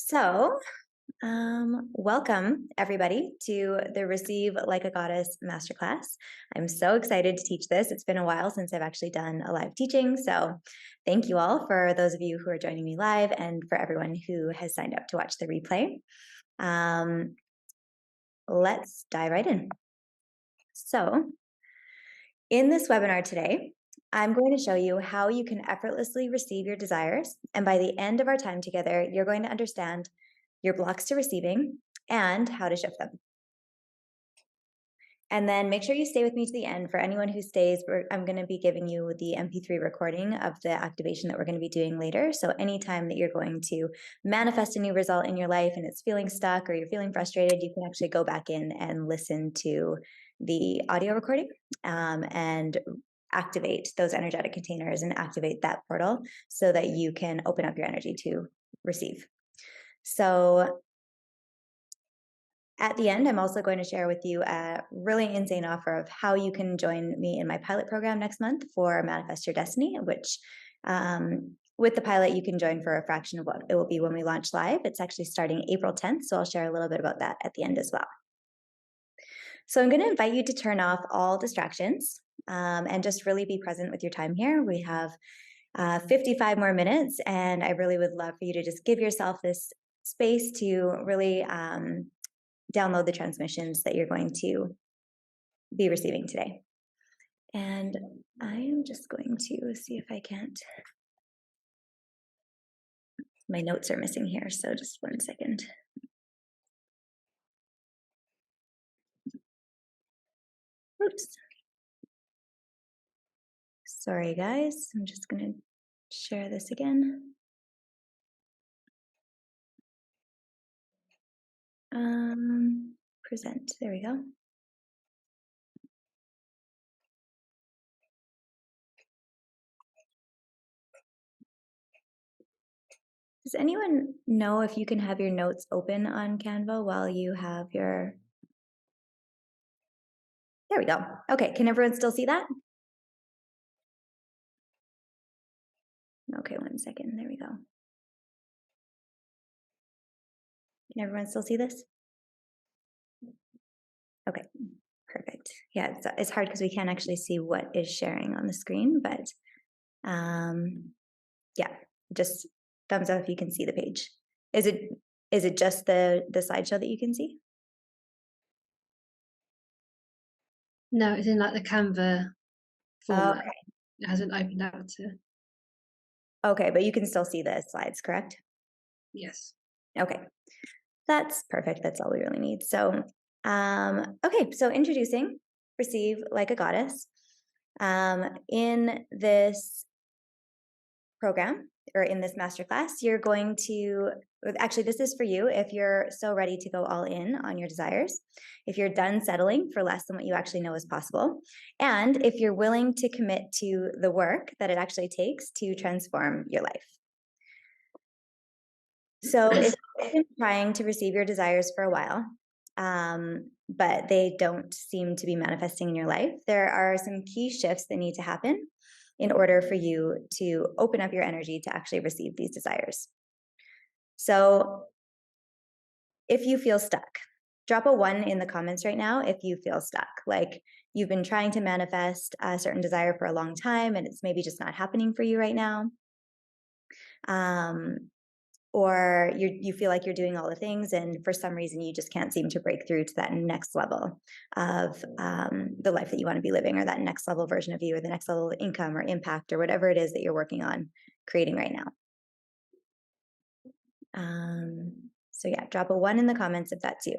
So, welcome everybody to the Receive Like a Goddess Masterclass. I'm so excited to teach this. It's been a while since I've actually done a live teaching. So, thank you all for those of you who are joining me live and for everyone who has signed up to watch the replay. Let's dive right in. So, in this webinar today, I'm going to show you how you can effortlessly receive your desires. And by the end of our time together, you're going to understand your blocks to receiving and how to shift them. And then make sure you stay with me to the end. For anyone who stays, I'm going to be giving you the MP3 recording of the activation that we're going to be doing later. So anytime that you're going to manifest a new result in your life and it's feeling stuck or you're feeling frustrated, you can actually go back in and listen to the audio recording and activate those energetic containers and activate that portal so that you can open up your energy to receive. So at the end, I'm also going to share with you a really insane offer of how you can join me in my pilot program next month for Manifest Your Destiny, which with the pilot, you can join for a fraction of what it will be when we launch live. It's actually starting April 10th, so I'll share a little bit about that at the end as well. So I'm going to invite you to turn off all distractions and just really be present with your time here. We have 55 more minutes, and I really would love for you to just give yourself this space to really download the transmissions that you're going to be receiving today. And I am just going to see if I can't. My notes are missing here, so just 1 second. Oops. Sorry, guys. I'm just going to share this again. Present. There we go. Does anyone know if you can have your notes open on Canva while you have your... There we go. Okay, can everyone still see that? Okay, 1 second. There we go. Can everyone still see this? Okay, perfect. Yeah, it's hard because we can't actually see what is sharing on the screen, but yeah, just thumbs up if you can see the page. Is it just the slideshow that you can see? No, it's in like the Canva format. Okay. It hasn't opened out to. Okay, but you can still see the slides, correct? Yes. Okay, that's perfect. That's all we really need. So, okay, so introducing Receive Like a Goddess. In this program or in this masterclass, you're going to, actually, this is for you if you're so ready to go all in on your desires, if you're done settling for less than what you actually know is possible, and if you're willing to commit to the work that it actually takes to transform your life. So if you've been trying to receive your desires for a while, but they don't seem to be manifesting in your life, there are some key shifts that need to happen in order for you to open up your energy to actually receive these desires. So if you feel stuck, drop a 1 in the comments right now if you feel stuck, like you've been trying to manifest a certain desire for a long time and it's maybe just not happening for you right now. Or you feel like you're doing all the things and for some reason you just can't seem to break through to that next level of the life that you want to be living, or that next level version of you, or the next level of income or impact or whatever it is that you're working on creating right now. So yeah, drop a 1 in the comments if that's you.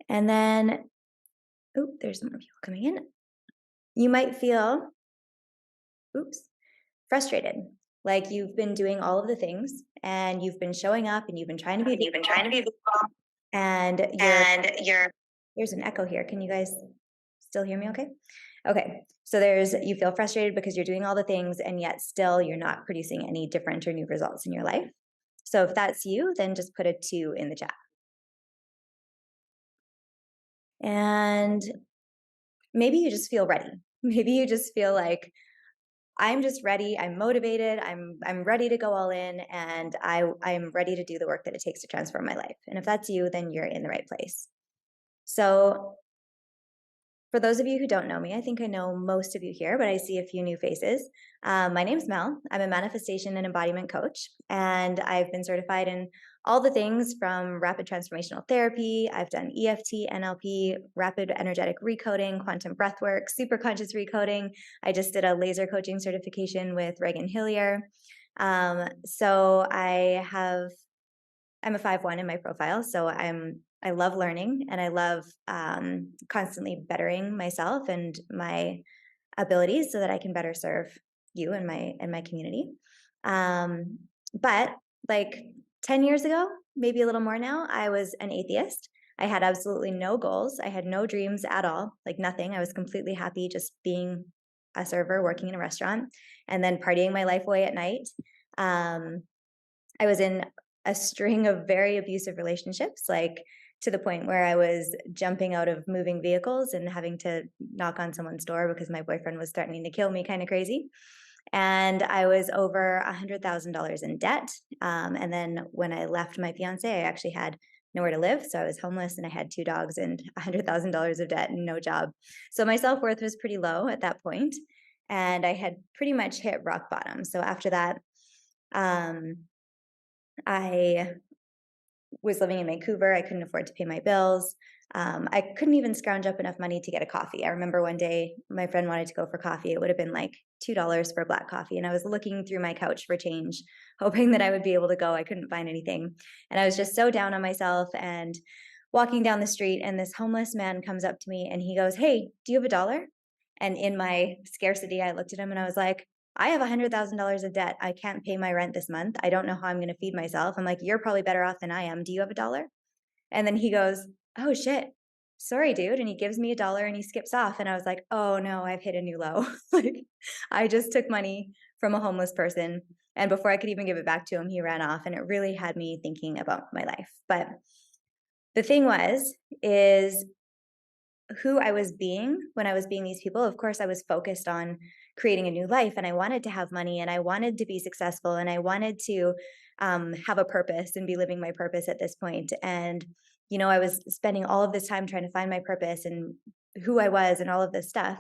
And then, oh, there's more people coming in. You might feel, frustrated. Like you've been doing all of the things and you've been showing up and you've been trying to be and there's an echo here. Can you guys still hear me okay? Okay. So you feel frustrated because you're doing all the things and yet still you're not producing any different or new results in your life. So if that's you, then just put a 2 in the chat. And maybe you just feel ready. Maybe you just feel like, I'm just ready. I'm motivated. I'm ready to go all in, and I'm ready to do the work that it takes to transform my life. And if that's you, then you're in the right place. So for those of you who don't know me, I think I know most of you here, but I see a few new faces. My name's Mel. I'm a manifestation and embodiment coach, and I've been certified in all the things from rapid transformational therapy. I've done EFT, NLP, rapid energetic recoding, quantum breathwork, superconscious recoding. I just did a laser coaching certification with Reagan Hillier. So I'm a 5-1 in my profile, so I love learning and I love constantly bettering myself and my abilities so that I can better serve you and my community. But like 10 years ago, maybe a little more now, I was an atheist. I had absolutely no goals. I had no dreams at all, like nothing. I was completely happy just being a server working in a restaurant and then partying my life away at night. Um, I was in a string of very abusive relationships, like to the point where I was jumping out of moving vehicles and having to knock on someone's door because my boyfriend was threatening to kill me, kind of crazy. And I was over $100,000 in debt. And then when I left my fiance, I actually had nowhere to live. So I was homeless and I had 2 dogs and $100,000 of debt and no job. So my self worth was pretty low at that point, and I had pretty much hit rock bottom. So after that, um, I was living in Vancouver. I couldn't afford to pay my bills. I couldn't even scrounge up enough money to get a coffee. I remember one day my friend wanted to go for coffee. It would have been like $2 for black coffee. And I was looking through my couch for change, hoping that I would be able to go. I couldn't find anything. And I was just so down on myself and walking down the street. And this homeless man comes up to me and he goes, "Hey, do you have a dollar?" And in my scarcity, I looked at him and I was like, "I have $100,000 of debt. I can't pay my rent this month. I don't know how I'm going to feed myself." I'm like, "You're probably better off than I am. Do you have a dollar?" And then he goes, "Oh shit. Sorry, dude." And he gives me a dollar and he skips off. And I was like, "Oh no, I've hit a new low." Like, I just took money from a homeless person. And before I could even give it back to him, he ran off. And it really had me thinking about my life. But the thing is who I was being when I was being these people. Of course, I was focused on creating a new life and I wanted to have money and I wanted to be successful and I wanted to have a purpose and be living my purpose at this point. And, I was spending all of this time trying to find my purpose and who I was and all of this stuff.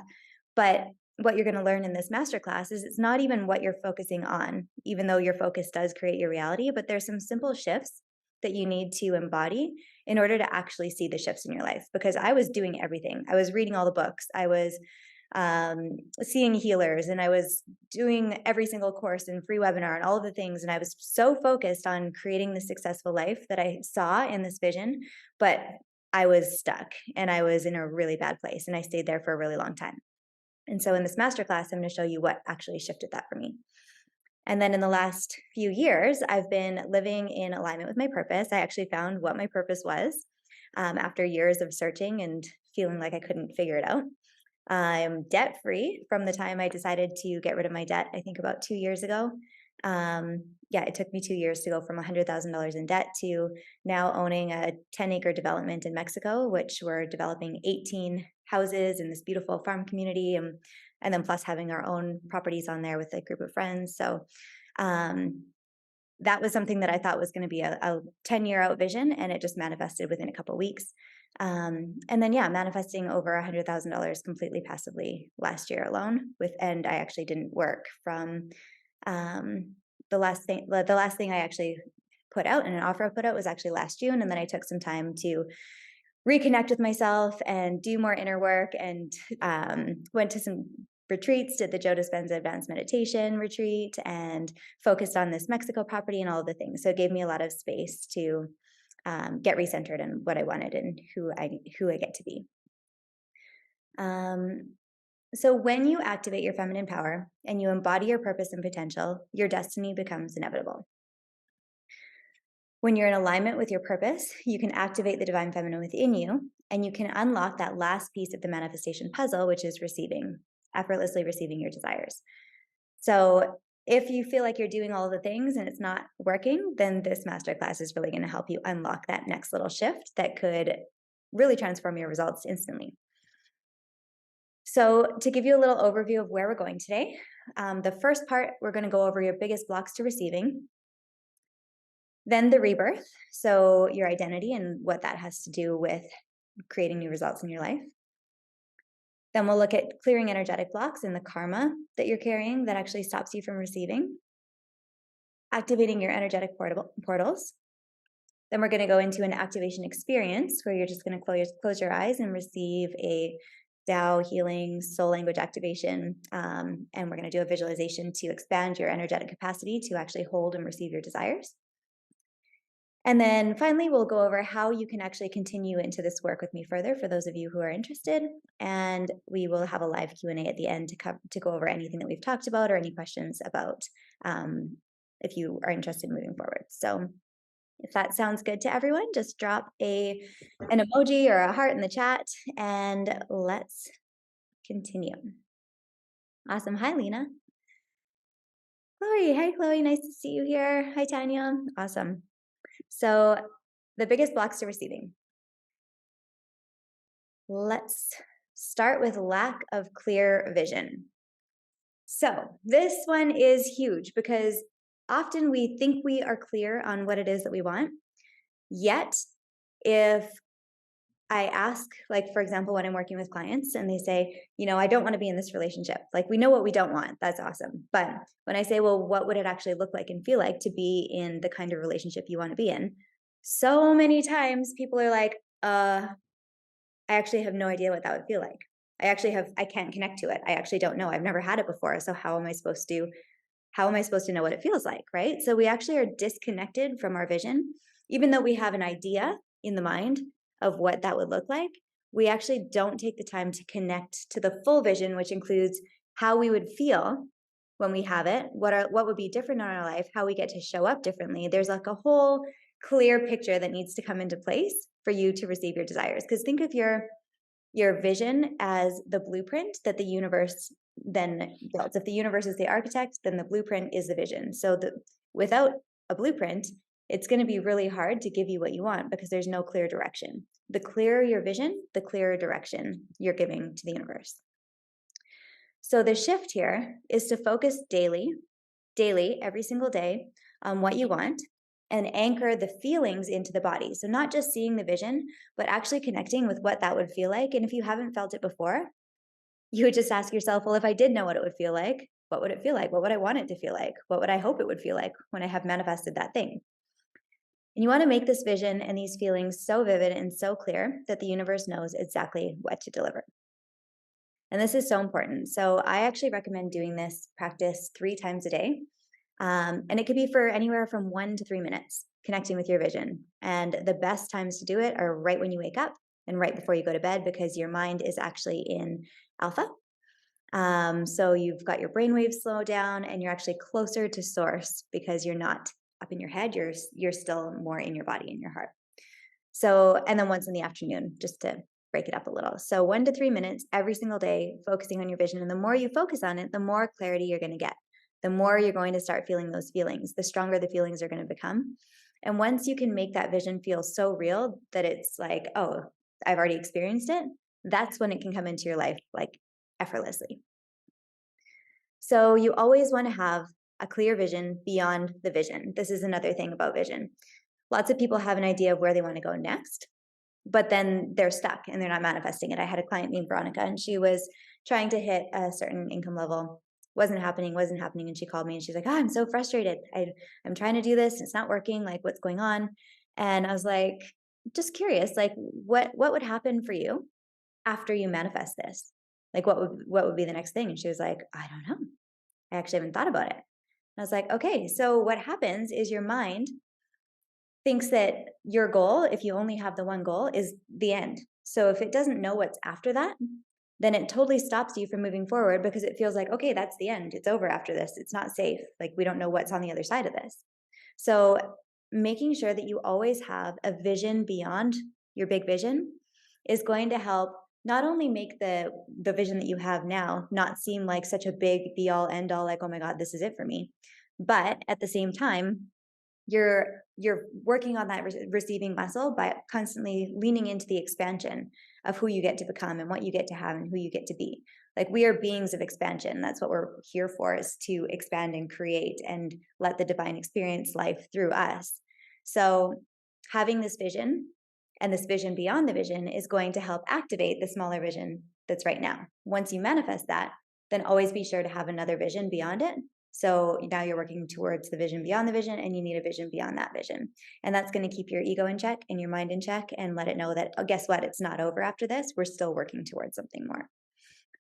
But what you're going to learn in this masterclass is it's not even what you're focusing on, even though your focus does create your reality, but there's some simple shifts that you need to embody in order to actually see the shifts in your life. Because I was doing everything. I was reading all the books. I was seeing healers, and I was doing every single course and free webinar and all of the things. And I was so focused on creating the successful life that I saw in this vision, but I was stuck and I was in a really bad place. And I stayed there for a really long time. And so in this masterclass, I'm going to show you what actually shifted that for me. And then in the last few years, I've been living in alignment with my purpose. I actually found what my purpose was after years of searching and feeling like I couldn't figure it out. I'm debt free from the time I decided to get rid of my debt, I think about 2 years ago. Yeah, it took me 2 years to go from $100,000 in debt to now owning a 10-acre development in Mexico, which we're developing 18 houses in this beautiful farm community, and then plus having our own properties on there with a group of friends. So um, that was something that I thought was going to be a 10-year out vision, and it just manifested within a couple weeks. And then, yeah, manifesting over $100,000 completely passively last year alone. And I actually didn't work from um, the last thing. The last thing I actually put out and an offer I put out was actually last June, and then I took some time to reconnect with myself and do more inner work, and went to some retreats, did the Joe Dispenza Advanced Meditation retreat, and focused on this Mexico property and all of the things. So it gave me a lot of space to get recentered in what I wanted and who I get to be. So when you activate your feminine power and you embody your purpose and potential, your destiny becomes inevitable. When you're in alignment with your purpose, you can activate the divine feminine within you, and you can unlock that last piece of the manifestation puzzle, which is effortlessly receiving your desires. So if you feel like you're doing all the things and it's not working, then this masterclass is really going to help you unlock that next little shift that could really transform your results instantly. So to give you a little overview of where we're going today, the first part, we're going to go over your biggest blocks to receiving, then the rebirth, so your identity and what that has to do with creating new results in your life. Then we'll look at clearing energetic blocks and the karma that you're carrying that actually stops you from receiving, activating your energetic portals. Then we're going to go into an activation experience where you're just going to close your eyes and receive a Tao healing soul language activation. And we're going to do a visualization to expand your energetic capacity to actually hold and receive your desires. And then finally, we'll go over how you can actually continue into this work with me further for those of you who are interested. And we will have a live Q&A at the end to go over anything that we've talked about or any questions about if you are interested in moving forward. So if that sounds good to everyone, just drop an emoji or a heart in the chat and let's continue. Awesome. Hi, Lena. Chloe. Hi, Chloe. Nice to see you here. Hi, Tanya. Awesome. So the biggest blocks to receiving. Let's start with lack of clear vision. So this one is huge because often we think we are clear on what it is that we want. Yet, if I ask, like, for example, when I'm working with clients and they say, I don't want to be in this relationship. Like, we know what we don't want. That's awesome. But when I say, well, what would it actually look like and feel like to be in the kind of relationship you want to be in? So many times people are like, I actually have no idea what that would feel like. I can't connect to it. I actually don't know. I've never had it before. So how am I supposed to know what it feels like, right? So we actually are disconnected from our vision. Even though we have an idea in the mind of what that would look like, we actually don't take the time to connect to the full vision, which includes how we would feel when we have it, what would be different in our life, how we get to show up differently. There's like a whole clear picture that needs to come into place for you to receive your desires. Because think of your vision as the blueprint that the universe then builds. If the universe is the architect, then the blueprint is the vision. So without a blueprint, it's going to be really hard to give you what you want because there's no clear direction. The clearer your vision, the clearer direction you're giving to the universe. So the shift here is to focus daily, every single day, on what you want and anchor the feelings into the body. So not just seeing the vision, but actually connecting with what that would feel like. And if you haven't felt it before, you would just ask yourself, well, if I did know what it would feel like, what would it feel like? What would I want it to feel like? What would I hope it would feel like when I have manifested that thing? And you want to make this vision and these feelings so vivid and so clear that the universe knows exactly what to deliver. And this is so important. So I actually recommend doing this practice 3 times a day. And it could be for anywhere from 1 to 3 minutes, connecting with your vision. And the best times to do it are right when you wake up and right before you go to bed because your mind is actually in alpha. So you've got your brainwaves slow down and you're actually closer to source because you're not up in your head. You're still more in your body and your heart. So, and then once in the afternoon, just to break it up a little. So 1 to 3 minutes every single day, focusing on your vision. And the more you focus on it, the more clarity you're going to get. The more you're going to start feeling those feelings, the stronger the feelings are going to become. And once you can make that vision feel so real that it's like, oh, I've already experienced it, that's when it can come into your life like effortlessly. So you always want to have a clear vision beyond the vision. This is another thing about vision. Lots of people have an idea of where they want to go next, but then they're stuck and they're not manifesting it. I had a client named Veronica and she was trying to hit a certain income level. Wasn't happening. And she called me and she's like, oh, I'm so frustrated. I'm trying to do this. And it's not working. Like, what's going on? And I was like, just curious, like what would happen for you after you manifest this? Like what would be the next thing? And she was like, I don't know. I actually haven't thought about it. And I was like, okay, so what happens is your mind thinks that your goal, if you only have the one goal, is the end. So if it doesn't know what's after that, then it totally stops you from moving forward because it feels like, okay, that's the end. It's over after this. It's not safe. Like we don't know what's on the other side of this. So making sure that you always have a vision beyond your big vision is going to help not only make the vision that you have now not seem like such a big be all end all, like, oh my God, this is it for me. But at the same time, you're working on that receiving muscle by constantly leaning into the expansion of who you get to become and what you get to have and who you get to be. Like, we are beings of expansion. That's what we're here for, is to expand and create and let the divine experience life through us. So having this vision and this vision beyond the vision is going to help activate the smaller vision that's right now. Once you manifest that, then always be sure to have another vision beyond it. So now you're working towards the vision beyond the vision, and you need a vision beyond that vision. And that's going to keep your ego in check and your mind in check and let it know that, oh, guess what? It's not over after this. We're still working towards something more.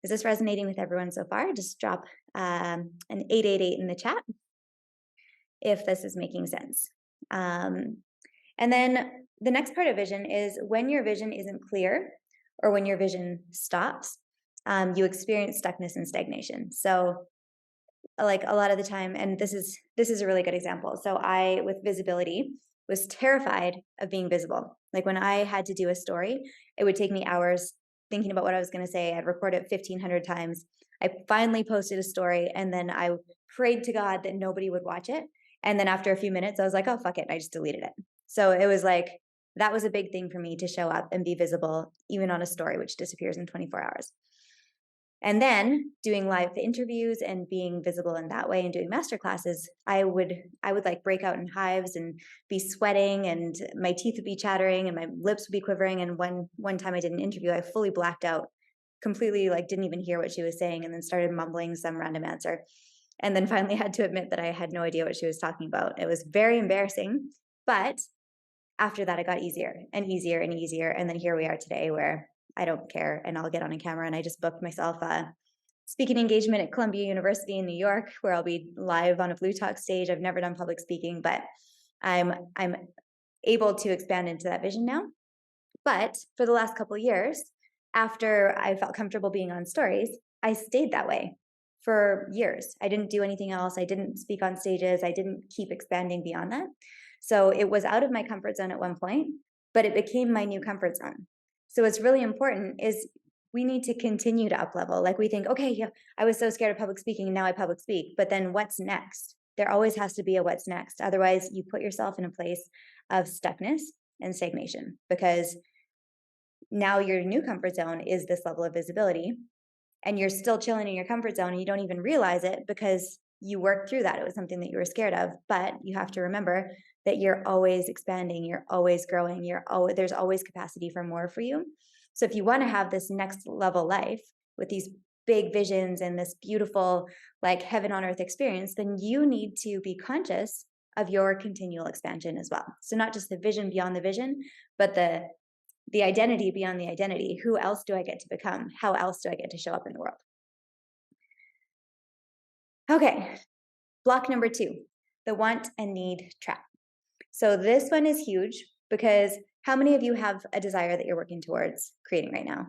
Is this resonating with everyone so far? Just drop an 888 in the chat if this is making sense. And then the next part of vision is when your vision isn't clear or when your vision stops, you experience stuckness and stagnation. So like a lot of the time, and this is a really good example. So I, with visibility, was terrified of being visible. Like when I had to do a story, it would take me hours thinking about what I was going to say. I'd record it 1,500 times. I finally posted a story, and then I prayed to God that nobody would watch it. And then after a few minutes, I was like, oh, fuck it. I just deleted it. So it was like, that was a big thing for me, to show up and be visible, even on a story, which disappears in 24 hours. And then doing live interviews and being visible in that way and doing masterclasses, I would like break out in hives and be sweating, and my teeth would be chattering and my lips would be quivering. And one time I did an interview, I fully blacked out, completely, like didn't even hear what she was saying, and then started mumbling some random answer. And then finally had to admit that I had no idea what she was talking about. It was very embarrassing, but after that, it got easier and easier and easier. And then here we are today, where I don't care, and I'll get on a camera. And I just booked myself a speaking engagement at Columbia University in New York, where I'll be live on a Blue Talk stage. I've never done public speaking, but I'm able to expand into that vision now. But for the last couple of years, after I felt comfortable being on stories, I stayed that way for years. I didn't do anything else. I didn't speak on stages. I didn't keep expanding beyond that. So it was out of my comfort zone at one point, but it became my new comfort zone. So what's really important is we need to continue to up level. Like we think, okay, yeah, I was so scared of public speaking and now I public speak, but then what's next? There always has to be a what's next. Otherwise, you put yourself in a place of stuckness and stagnation, because now your new comfort zone is this level of visibility, and you're still chilling in your comfort zone and you don't even realize it because you worked through that. It was something that you were scared of, but you have to remember that you're always expanding, you're always growing, there's always capacity for more for you. So if you want to have this next level life with these big visions and this beautiful, like heaven on earth experience, then you need to be conscious of your continual expansion as well. So not just the vision beyond the vision, but the identity beyond the identity. Who else do I get to become? How else do I get to show up in the world? Okay, block number 2, the want and need trap. So this one is huge, because how many of you have a desire that you're working towards creating right now?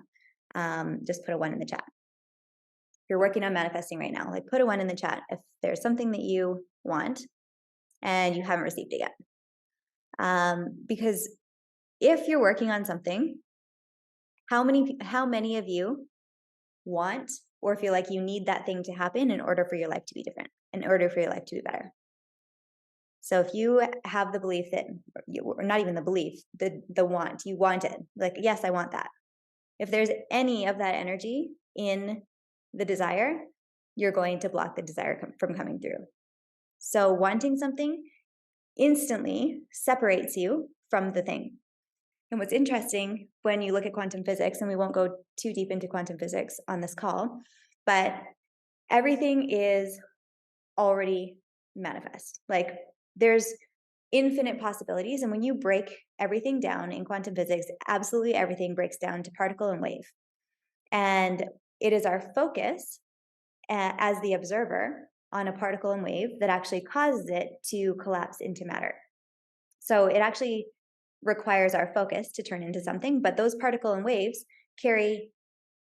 Just put a 1 in the chat. If you're working on manifesting right now, like put a 1 in the chat if there's something that you want and you haven't received it yet. Because if you're working on something, how many of you want or feel like you need that thing to happen in order for your life to be different, in order for your life to be better? So if you have the belief that, or not even the belief, the want, you want it, like, yes, I want that. If there's any of that energy in the desire, you're going to block the desire from coming through. So wanting something instantly separates you from the thing. And what's interesting when you look at quantum physics, and we won't go too deep into quantum physics on this call, but everything is already manifest. Like there's infinite possibilities. And when you break everything down in quantum physics, absolutely everything breaks down to particle and wave. And it is our focus as the observer on a particle and wave that actually causes it to collapse into matter. So it actually requires our focus to turn into something, but those particle and waves carry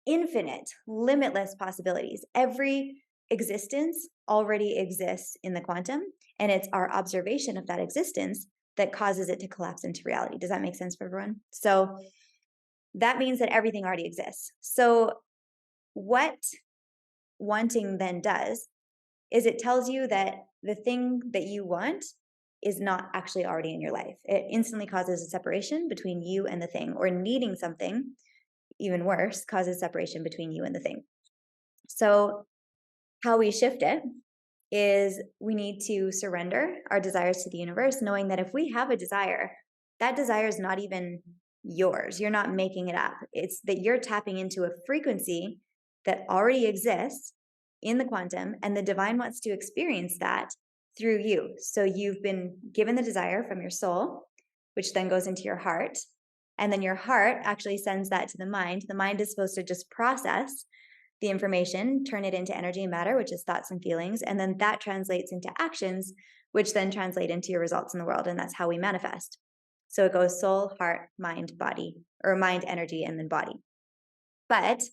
infinite, limitless possibilities. Every existence already exists in the quantum, and it's our observation of that existence that causes it to collapse into reality. Does that make sense for everyone? So that means that everything already exists. So what wanting then does is it tells you that the thing that you want is not actually already in your life. It instantly causes a separation between you and the thing, or needing something even worse, causes separation between you and the thing. So how we shift it is we need to surrender our desires to the universe, knowing that if we have a desire, that desire is not even yours. You're not making it up. It's that you're tapping into a frequency that already exists in the quantum, and the divine wants to experience that through you. So you've been given the desire from your soul, which then goes into your heart. And then your heart actually sends that to the mind. The mind is supposed to just process the information, turn it into energy and matter, which is thoughts and feelings. And then that translates into actions, which then translate into your results in the world. And that's how we manifest. So it goes soul, heart, mind, body, or mind, energy, and then body. But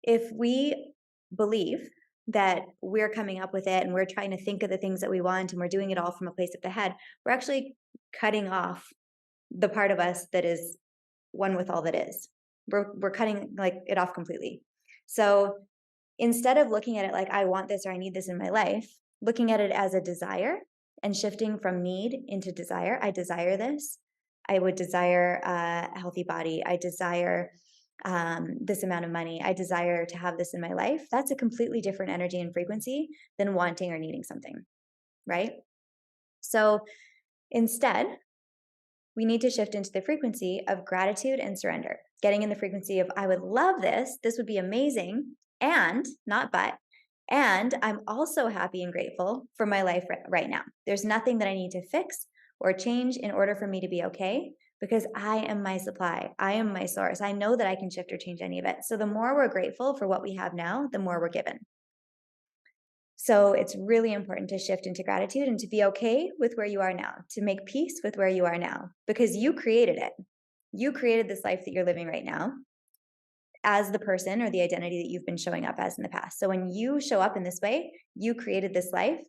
if we believe that we're coming up with it and we're trying to think of the things that we want and we're doing it all from a place of the head, we're actually cutting off the part of us that is one with all that is. We're cutting like it off completely. So instead of looking at it like I want this or I need this in my life, looking at it as a desire and shifting from need into desire. I desire this. I would desire a healthy body. I desire this amount of money. I desire to have this in my life. That's a completely different energy and frequency than wanting or needing something, right? So instead, we need to shift into the frequency of gratitude and surrender, getting in the frequency of, I would love this. This would be amazing. And not but, and I'm also happy and grateful for my life right now. There's nothing that I need to fix or change in order for me to be okay because I am my supply. I am my source. I know that I can shift or change any of it. So the more we're grateful for what we have now, the more we're given. So it's really important to shift into gratitude and to be okay with where you are now, to make peace with where you are now, because you created it. You created this life that you're living right now as the person or the identity that you've been showing up as in the past. So when you show up in this way, you created this life.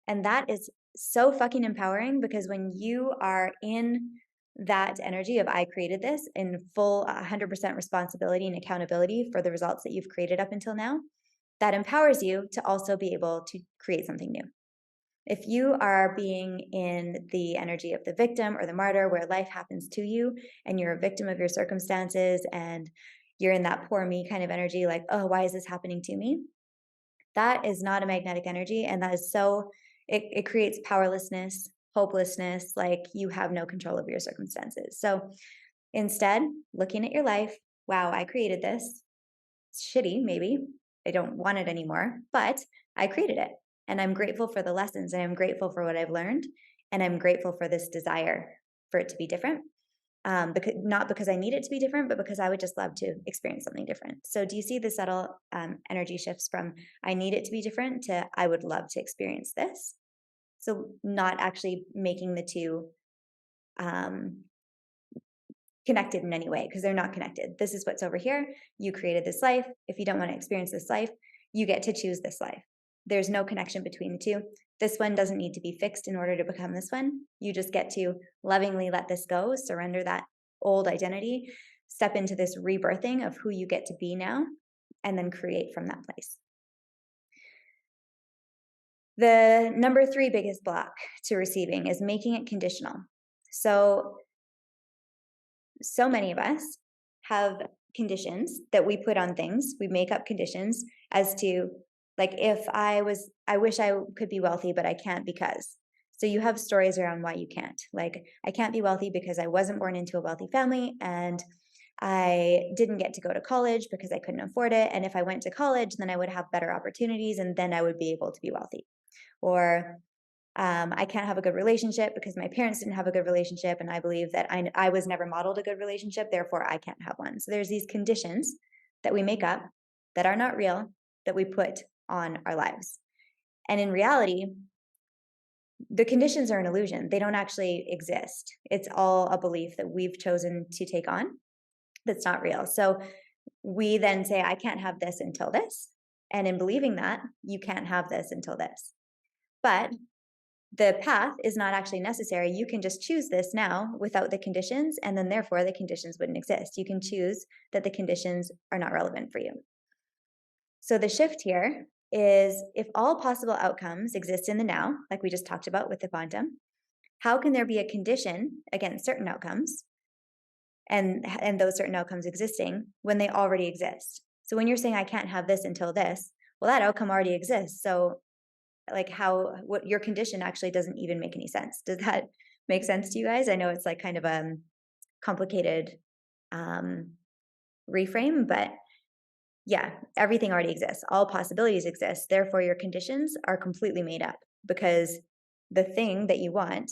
And that is so fucking empowering because when you are in that energy of I created this in full 100% responsibility and accountability for the results that you've created up until now, that empowers you to also be able to create something new. If you are being in the energy of the victim or the martyr where life happens to you and you're a victim of your circumstances and you're in that poor me kind of energy, like, oh, why is this happening to me? That is not a magnetic energy. And that is so, it creates powerlessness, hopelessness, like you have no control over your circumstances. So instead, looking at your life, wow, I created this. It's shitty, maybe. I don't want it anymore, but I created it. And I'm grateful for the lessons and I'm grateful for what I've learned. And I'm grateful for this desire for it to be different. Because not because I need it to be different, but because I would just love to experience something different. So do you see the subtle energy shifts from I need it to be different to I would love to experience this? So not actually making the two um, connected in any way because they're not connected. This is what's over here. You created this life. If you don't want to experience this life, you get to choose this life. There's no connection between the two. This one doesn't need to be fixed in order to become this one. You just get to lovingly let this go, surrender that old identity, step into this rebirthing of who you get to be now, and then create from that place. The number 3 biggest block to receiving is making it conditional. So many of us have conditions that we put on things. We make up conditions as to, like, if I wish I could be wealthy, but I can't because. So you have stories around why you can't. Like, I can't be wealthy because I wasn't born into a wealthy family and I didn't get to go to college because I couldn't afford it. And if I went to college, then I would have better opportunities and then I would be able to be wealthy. Or I can't have a good relationship because my parents didn't have a good relationship. And I believe that I was never modeled a good relationship. Therefore, I can't have one. So there's these conditions that we make up that are not real that we put on our lives. And in reality, the conditions are an illusion. They don't actually exist. It's all a belief that we've chosen to take on that's not real. So we then say, I can't have this until this. And in believing that, you can't have this until this. But the path is not actually necessary. You can just choose this now without the conditions, and then therefore the conditions wouldn't exist. You can choose that the conditions are not relevant for you. So the shift here is if all possible outcomes exist in the now, like we just talked about with the quantum, how can there be a condition against certain outcomes and those certain outcomes existing when they already exist. So when you're saying I can't have this until this, well, that outcome already exists. So like what your condition actually doesn't even make any sense. Does that make sense to you guys? I know it's like kind of a complicated um, reframe, but yeah, everything already exists. All possibilities exist. Therefore, your conditions are completely made up because the thing that you want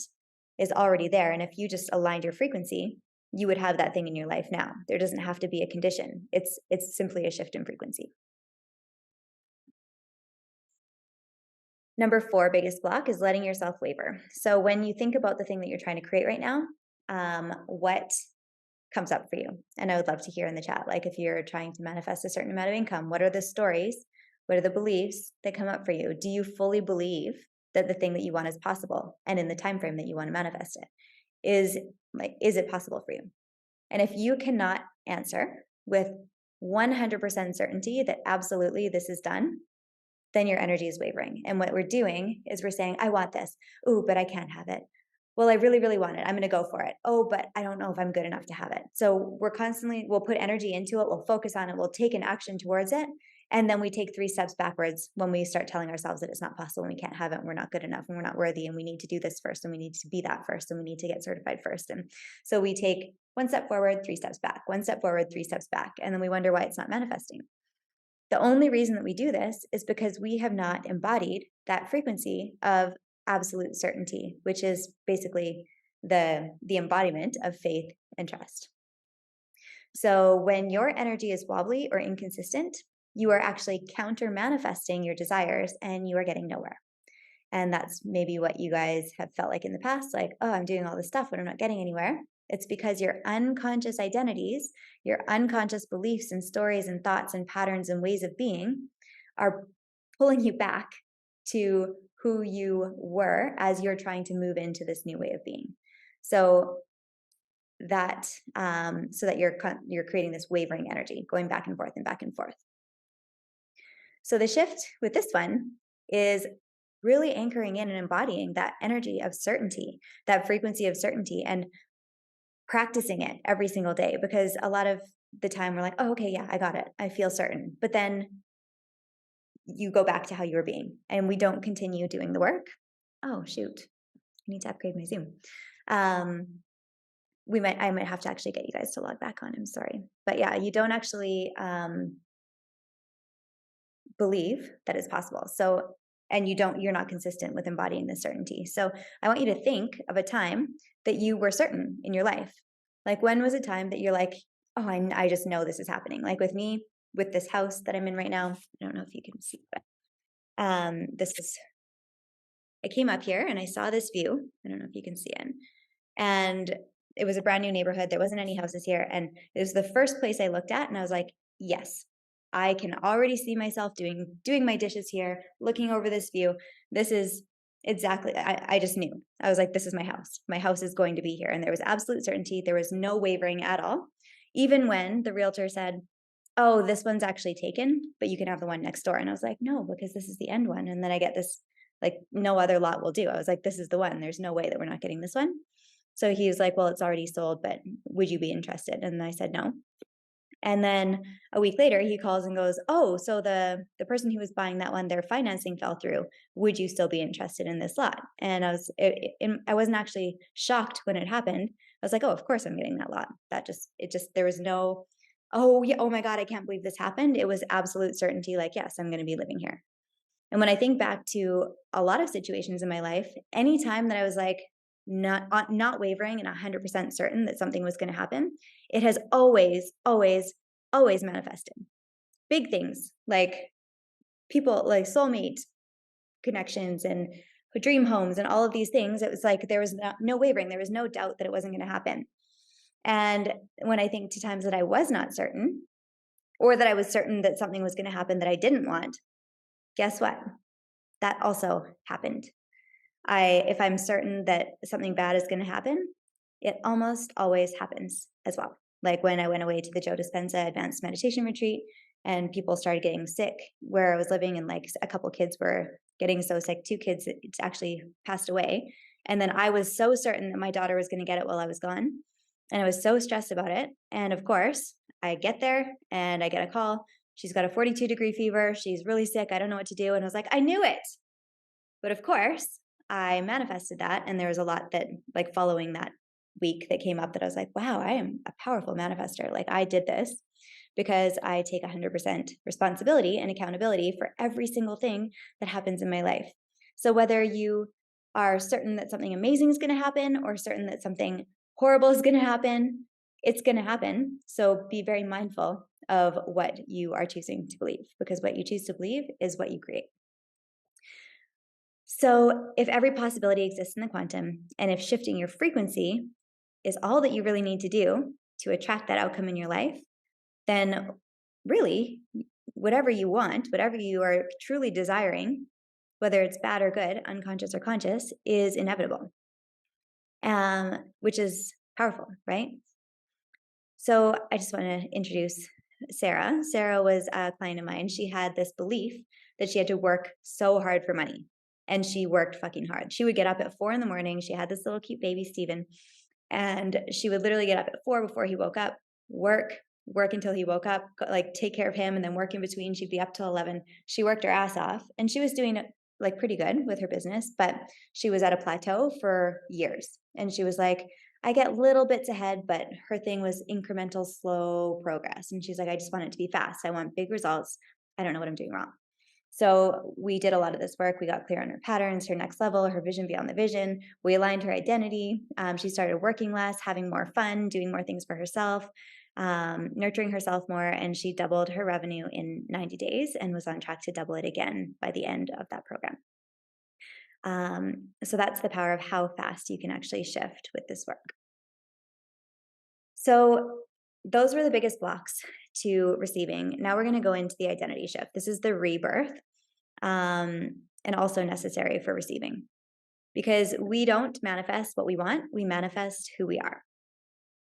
is already there. And if you just aligned your frequency, you would have that thing in your life now. There doesn't have to be a condition. It's simply a shift in frequency. Number 4 biggest block is letting yourself waver. So when you think about the thing that you're trying to create right now, what comes up for you? And I would love to hear in the chat, like if you're trying to manifest a certain amount of income, what are the stories? What are the beliefs that come up for you? Do you fully believe that the thing that you want is possible and in the time frame that you want to manifest it? Is it possible for you? And if you cannot answer with 100% certainty that absolutely this is done, then your energy is wavering. And what we're doing is we're saying, I want this. Ooh, but I can't have it. Well, I really, really want it. I'm going to go for it. Oh, but I don't know if I'm good enough to have it. So we'll put energy into it. We'll focus on it. We'll take an action towards it. And then we take 3 steps backwards when we start telling ourselves that it's not possible and we can't have it and we're not good enough and we're not worthy and we need to do this first and we need to be that first and we need to get certified first. And so we take 1 step forward, 3 steps back, 1 step forward, 3 steps back. And then we wonder why it's not manifesting. The only reason that we do this is because we have not embodied that frequency of absolute certainty, which is basically the embodiment of faith and trust. So when your energy is wobbly or inconsistent, you are actually counter manifesting your desires and you are getting nowhere. And that's maybe what you guys have felt like in the past, like, oh, I'm doing all this stuff, but I'm not getting anywhere. It's because your unconscious identities, your unconscious beliefs and stories and thoughts and patterns and ways of being are pulling you back to who you were as you're trying to move into this new way of being. So that you're creating this wavering energy, going back and forth and back and forth. So the shift with this one is really anchoring in and embodying that energy of certainty, that frequency of certainty, and practicing it every single day. Because a lot of the time we're like, oh, okay, yeah, I got it. I feel certain. But then you go back to how you were being and we don't continue doing the work. Oh, shoot. I need to upgrade my Zoom. I might have to actually get you guys to log back on. I'm sorry. But yeah, you don't actually believe that it's possible. So, and you're not consistent with embodying this certainty. So I want you to think of a time that you were certain in your life. Like when was a time that you're like, oh, I just know this is happening. Like with me, with this house that I'm in right now, I don't know if you can see, but I came up here and I saw this view. I don't know if you can see it. And it was a brand new neighborhood. There wasn't any houses here. And it was the first place I looked at and I was like, yes, I can already see myself doing my dishes here, looking over this view. This is exactly, I just knew. I was like, this is my house. My house is going to be here. And there was absolute certainty. There was no wavering at all. Even when the realtor said, oh, this one's actually taken, but you can have the one next door. And I was like, no, because this is the end one. And then I get this, like, no other lot will do. I was like, this is the one. There's no way that we're not getting this one. So he was like, well, it's already sold, but would you be interested? And I said, no. And then a week later, he calls and goes, oh, so the person who was buying that one, their financing fell through. Would you still be interested in this lot? And I wasn't actually shocked when it happened. I was like, oh, of course I'm getting that lot. There was no, oh yeah, oh my God, I can't believe this happened. It was absolute certainty, like, yes, I'm going to be living here. And when I think back to a lot of situations in my life, anytime that I was like not wavering and 100% certain that something was going to happen, it has always, always, always manifested. Big things like people, like soulmate connections and dream homes and all of these things. It was like there was no wavering. There was no doubt that it wasn't going to happen. And when I think to times that I was not certain, or that I was certain that something was going to happen that I didn't want, guess what? That also happened. If I'm certain that something bad is going to happen, it almost always happens as well. Like when I went away to the Joe Dispenza Advanced Meditation Retreat and people started getting sick where I was living, and like a couple kids were getting so sick, 2 kids actually passed away. And then I was so certain that my daughter was going to get it while I was gone. And I was so stressed about it. And of course, I get there and I get a call. She's got a 42-degree fever. She's really sick. I don't know what to do. And I was like, I knew it. But of course, I manifested that. And there was a lot that, like, following that week that came up that I was like, wow, I am a powerful manifester. Like, I did this because I take 100% responsibility and accountability for every single thing that happens in my life. So whether you are certain that something amazing is going to happen or certain that something horrible is going to happen, it's going to happen. So be very mindful of what you are choosing to believe, because what you choose to believe is what you create. So, if every possibility exists in the quantum, and if shifting your frequency is all that you really need to do to attract that outcome in your life, then really, whatever you want, whatever you are truly desiring, whether it's bad or good, unconscious or conscious, is inevitable, which is powerful, right? So, I just want to introduce Sarah. Sarah was a client of mine. She had this belief that she had to work so hard for money. And she worked fucking hard. She would get up at 4 in the morning. She had this little cute baby, Steven. And she would literally get up at 4 before he woke up, work until he woke up, like take care of him, and then work in between. She'd be up till 11. She worked her ass off, and she was doing like pretty good with her business, but she was at a plateau for years. And she was like, I get little bits ahead, but her thing was incremental, slow progress. And she's like, I just want it to be fast. I want big results. I don't know what I'm doing wrong. So we did a lot of this work. We got clear on her patterns, her next level, her vision beyond the vision. We aligned her identity. She started working less, having more fun, doing more things for herself, nurturing herself more. And she doubled her revenue in 90 days and was on track to double it again by the end of that program. So that's the power of how fast you can actually shift with this work. So those were the biggest blocks to receiving. Now we're going to go into the identity shift. This is the rebirth, and also necessary for receiving, because we don't manifest what we want, we manifest who we are.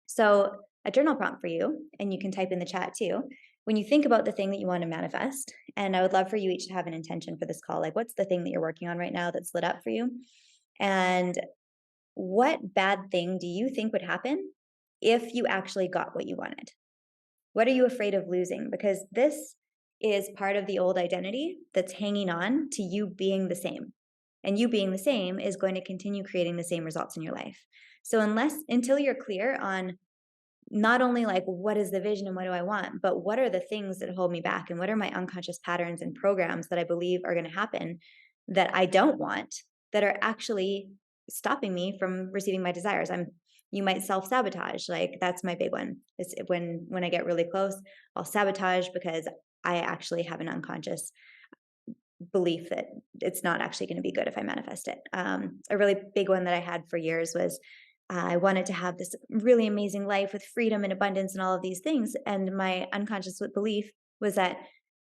So a journal prompt for you, and you can type in the chat too, when you think about the thing that you want to manifest, and I would love for you each to have an intention for this call, like what's the thing that you're working on right now that's lit up for you, and what bad thing do you think would happen if you actually got what you wanted? What are you afraid of losing? Because this is part of the old identity that's hanging on to you being the same. And you being the same is going to continue creating the same results in your life. So until you're clear on not only like what is the vision and what do I want, but what are the things that hold me back and what are my unconscious patterns and programs that I believe are going to happen that I don't want, that are actually stopping me from receiving my desires. You might self-sabotage. Like that's my big one. Is when I get really close, I'll sabotage because I actually have an unconscious belief that it's not actually going to be good if I manifest it. A really big one that I had for years was I wanted to have this really amazing life with freedom and abundance and all of these things. And my unconscious belief was that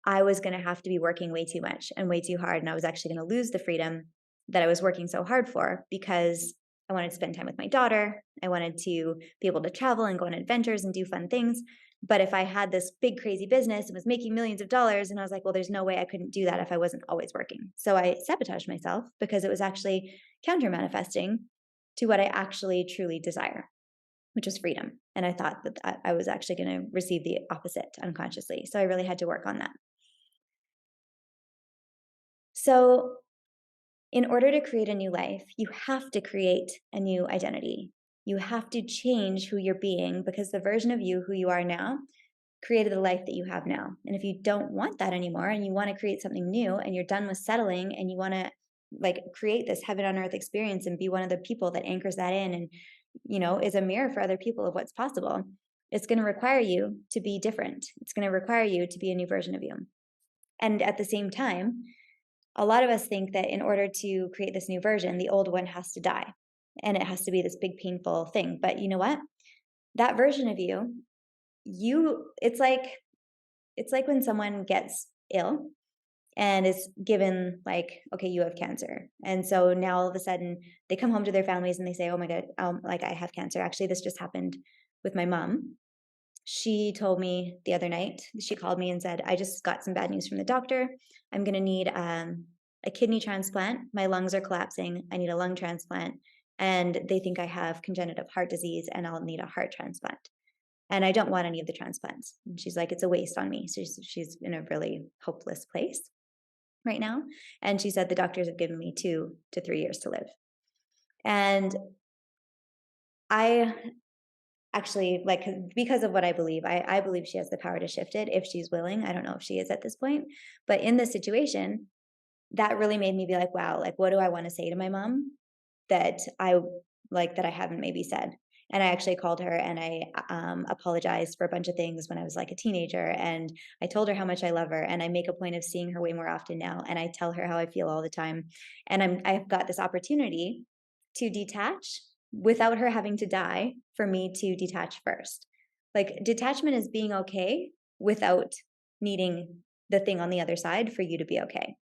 I was going to have to be working way too much and way too hard. And I was actually going to lose the freedom that I was working so hard for, because I wanted to spend time with my daughter. I wanted to be able to travel and go on adventures and do fun things. But if I had this big, crazy business and was making millions of dollars, and I was like, well, there's no way I couldn't do that if I wasn't always working. So I sabotaged myself because it was actually counter manifesting to what I actually truly desire, which was freedom. And I thought that I was actually going to receive the opposite unconsciously. So I really had to work on that. So in order to create a new life, you have to create a new identity. You have to change who you're being, because the version of you who you are now created the life that you have now. And if you don't want that anymore and you want to create something new and you're done with settling and you want to like create this heaven on earth experience and be one of the people that anchors that in and is a mirror for other people of what's possible, it's going to require you to be different. It's going to require you to be a new version of you. And at the same time, a lot of us think that in order to create this new version, the old one has to die and it has to be this big painful thing. But you know what? That version of it's like when someone gets ill and is given like, okay, you have cancer. And so now all of a sudden they come home to their families and they say, oh my God, like I have cancer. Actually, this just happened with my mom. She told me the other night, she called me and said, I just got some bad news from the doctor. I'm going to need a kidney transplant. My lungs are collapsing. I need a lung transplant. and they think I have congenital heart disease and I'll need a heart transplant. And I don't want any of the transplants. And she's like, it's a waste on me. So she's in a really hopeless place right now. And she said the doctors have given me 2 to 3 years to live. And I actually, like, because of what I believe, I believe she has the power to shift it if she's willing. I don't know if she is at this point, but in this situation, that really made me be like, wow, like, what do I want to say to my mom that that I haven't maybe said? And I actually called her and I apologized for a bunch of things when I was like a teenager. And I told her how much I love her. And I make a point of seeing her way more often now. And I tell her how I feel all the time. And I've got this opportunity to detach without her having to die for me to detach first. Like, detachment is being okay without needing the thing on the other side for you to be okay,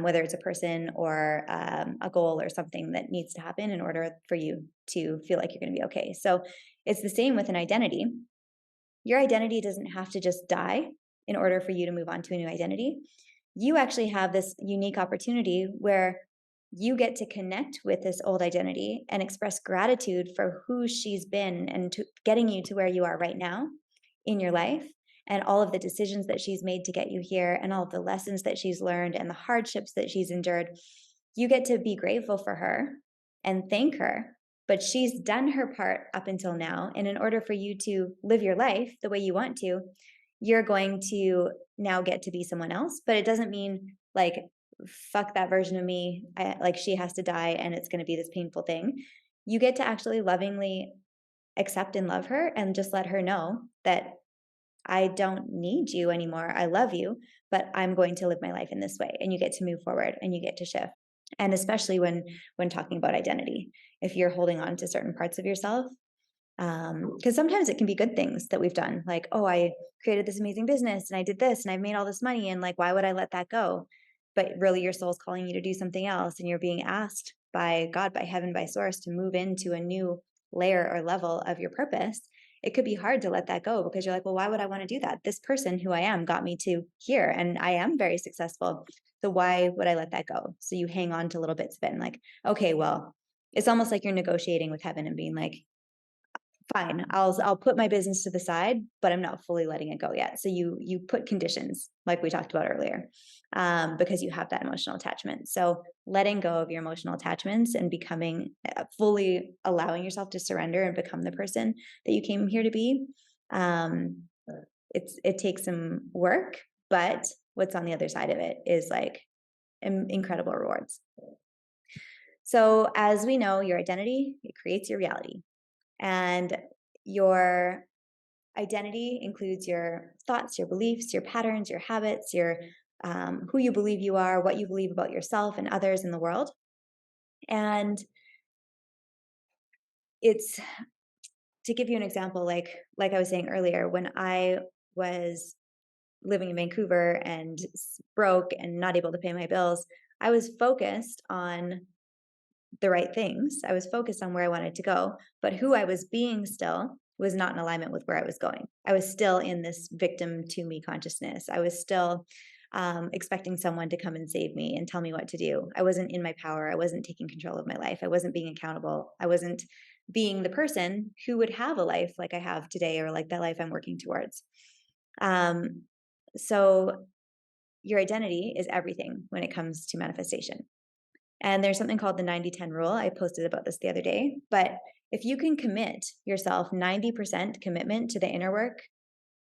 whether it's a person or a goal or something that needs to happen in order for you to feel like you're going to be okay. So it's the same with an identity. Your identity doesn't have to just die in order for you to move on to a new identity. You actually have this unique opportunity where you get to connect with this old identity and express gratitude for who she's been and to getting you to where you are right now in your life, and all of the decisions that she's made to get you here and all of the lessons that she's learned and the hardships that she's endured. You get to be grateful for her and thank her, but she's done her part up until now. And in order for you to live your life the way you want to, you're going to now get to be someone else. But it doesn't mean like, fuck that version of me. Like, she has to die and it's going to be this painful thing. You get to actually lovingly accept and love her and just let her know that I don't need you anymore. I love you, but I'm going to live my life in this way. And you get to move forward and you get to shift. And especially when talking about identity, if you're holding on to certain parts of yourself, because sometimes it can be good things that we've done, like, oh, I created this amazing business and I did this and I've made all this money, and like, why would I let that go? But really, your soul's calling you to do something else, and you're being asked by God, by heaven, by source to move into a new layer or level of your purpose. It could be hard to let that go because you're like, well, why would I want to do that? This person who I am got me to here and I am very successful. So why would I let that go? So you hang on to little bits of it and like, okay, well, it's almost like you're negotiating with heaven and being like, fine, I'll put my business to the side, but I'm not fully letting it go yet. So you put conditions like we talked about earlier, because you have that emotional attachment. So letting go of your emotional attachments and becoming fully allowing yourself to surrender and become the person that you came here to be. Um, it takes some work, but what's on the other side of it is like incredible rewards. So as we know, your identity, it creates your reality. And your identity includes your thoughts, your beliefs, your patterns, your habits, your who you believe you are, what you believe about yourself and others in the world. And it's, to give you an example, like I was saying earlier, when I was living in Vancouver and broke and not able to pay my bills, I was focused on the right things. I was focused on where I wanted to go, but who I was being still was not in alignment with where I was going. I was still in this victim to me consciousness. I was still expecting someone to come and save me and tell me what to do. I wasn't in my power. I wasn't taking control of my life. I wasn't being accountable. I wasn't being the person who would have a life like I have today or like that life I'm working towards. Um, so your identity is everything when it comes to manifestation. And there's something called the 90-10 rule. I posted about this the other day. But if you can commit yourself 90% commitment to the inner work,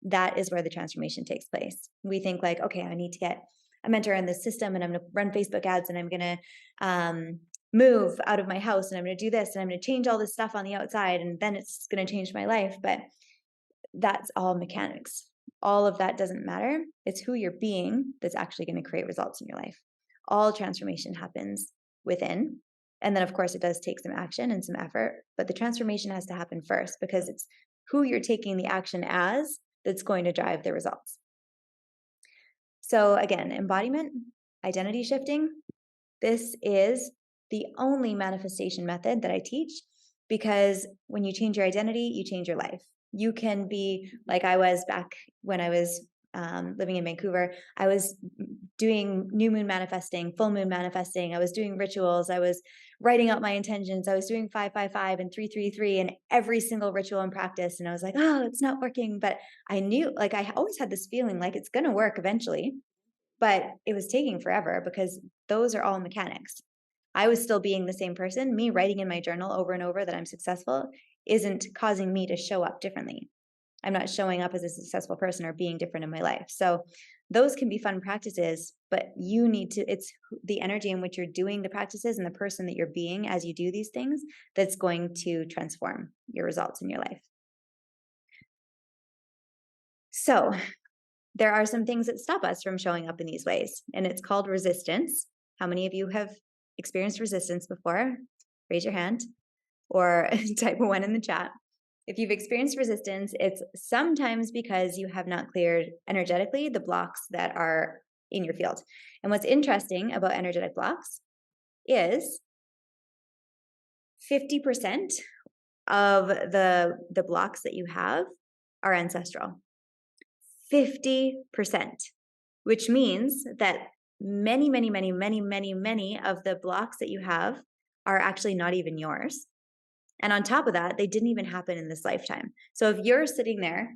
that is where the transformation takes place. We think like, okay, I need to get a mentor in this system and I'm going to run Facebook ads and I'm going to move out of my house and I'm going to do this and I'm going to change all this stuff on the outside and then it's going to change my life. But that's all mechanics. All of that doesn't matter. It's who you're being that's actually going to create results in your life. All transformation happens within. And then, of course, it does take some action and some effort, but the transformation has to happen first because it's who you're taking the action as that's going to drive the results. So, again, embodiment, identity shifting, this is the only manifestation method that I teach because when you change your identity, you change your life. You can be like I was back when I was living in Vancouver, I was doing new moon manifesting, full moon manifesting. I was doing rituals. I was writing out my intentions. I was doing 555 and 333 and every single ritual and practice. And I was like, oh, it's not working. But I knew, like, I always had this feeling like it's going to work eventually, but it was taking forever because those are all mechanics. I was still being the same person. Me writing in my journal over and over that I'm successful isn't causing me to show up differently. I'm not showing up as a successful person or being different in my life. So those can be fun practices, but you need to, it's the energy in which you're doing the practices and the person that you're being as you do these things that's going to transform your results in your life. So there are some things that stop us from showing up in these ways, and it's called resistance. How many of you have experienced resistance before? Raise your hand or type a one in the chat. If you've experienced resistance, it's sometimes because you have not cleared energetically the blocks that are in your field. And what's interesting about energetic blocks is 50% of the blocks that you have are ancestral. 50%, which means that many, many, many, many, many, many of the blocks that you have are actually not even yours. And on top of that, they didn't even happen in this lifetime. So if you're sitting there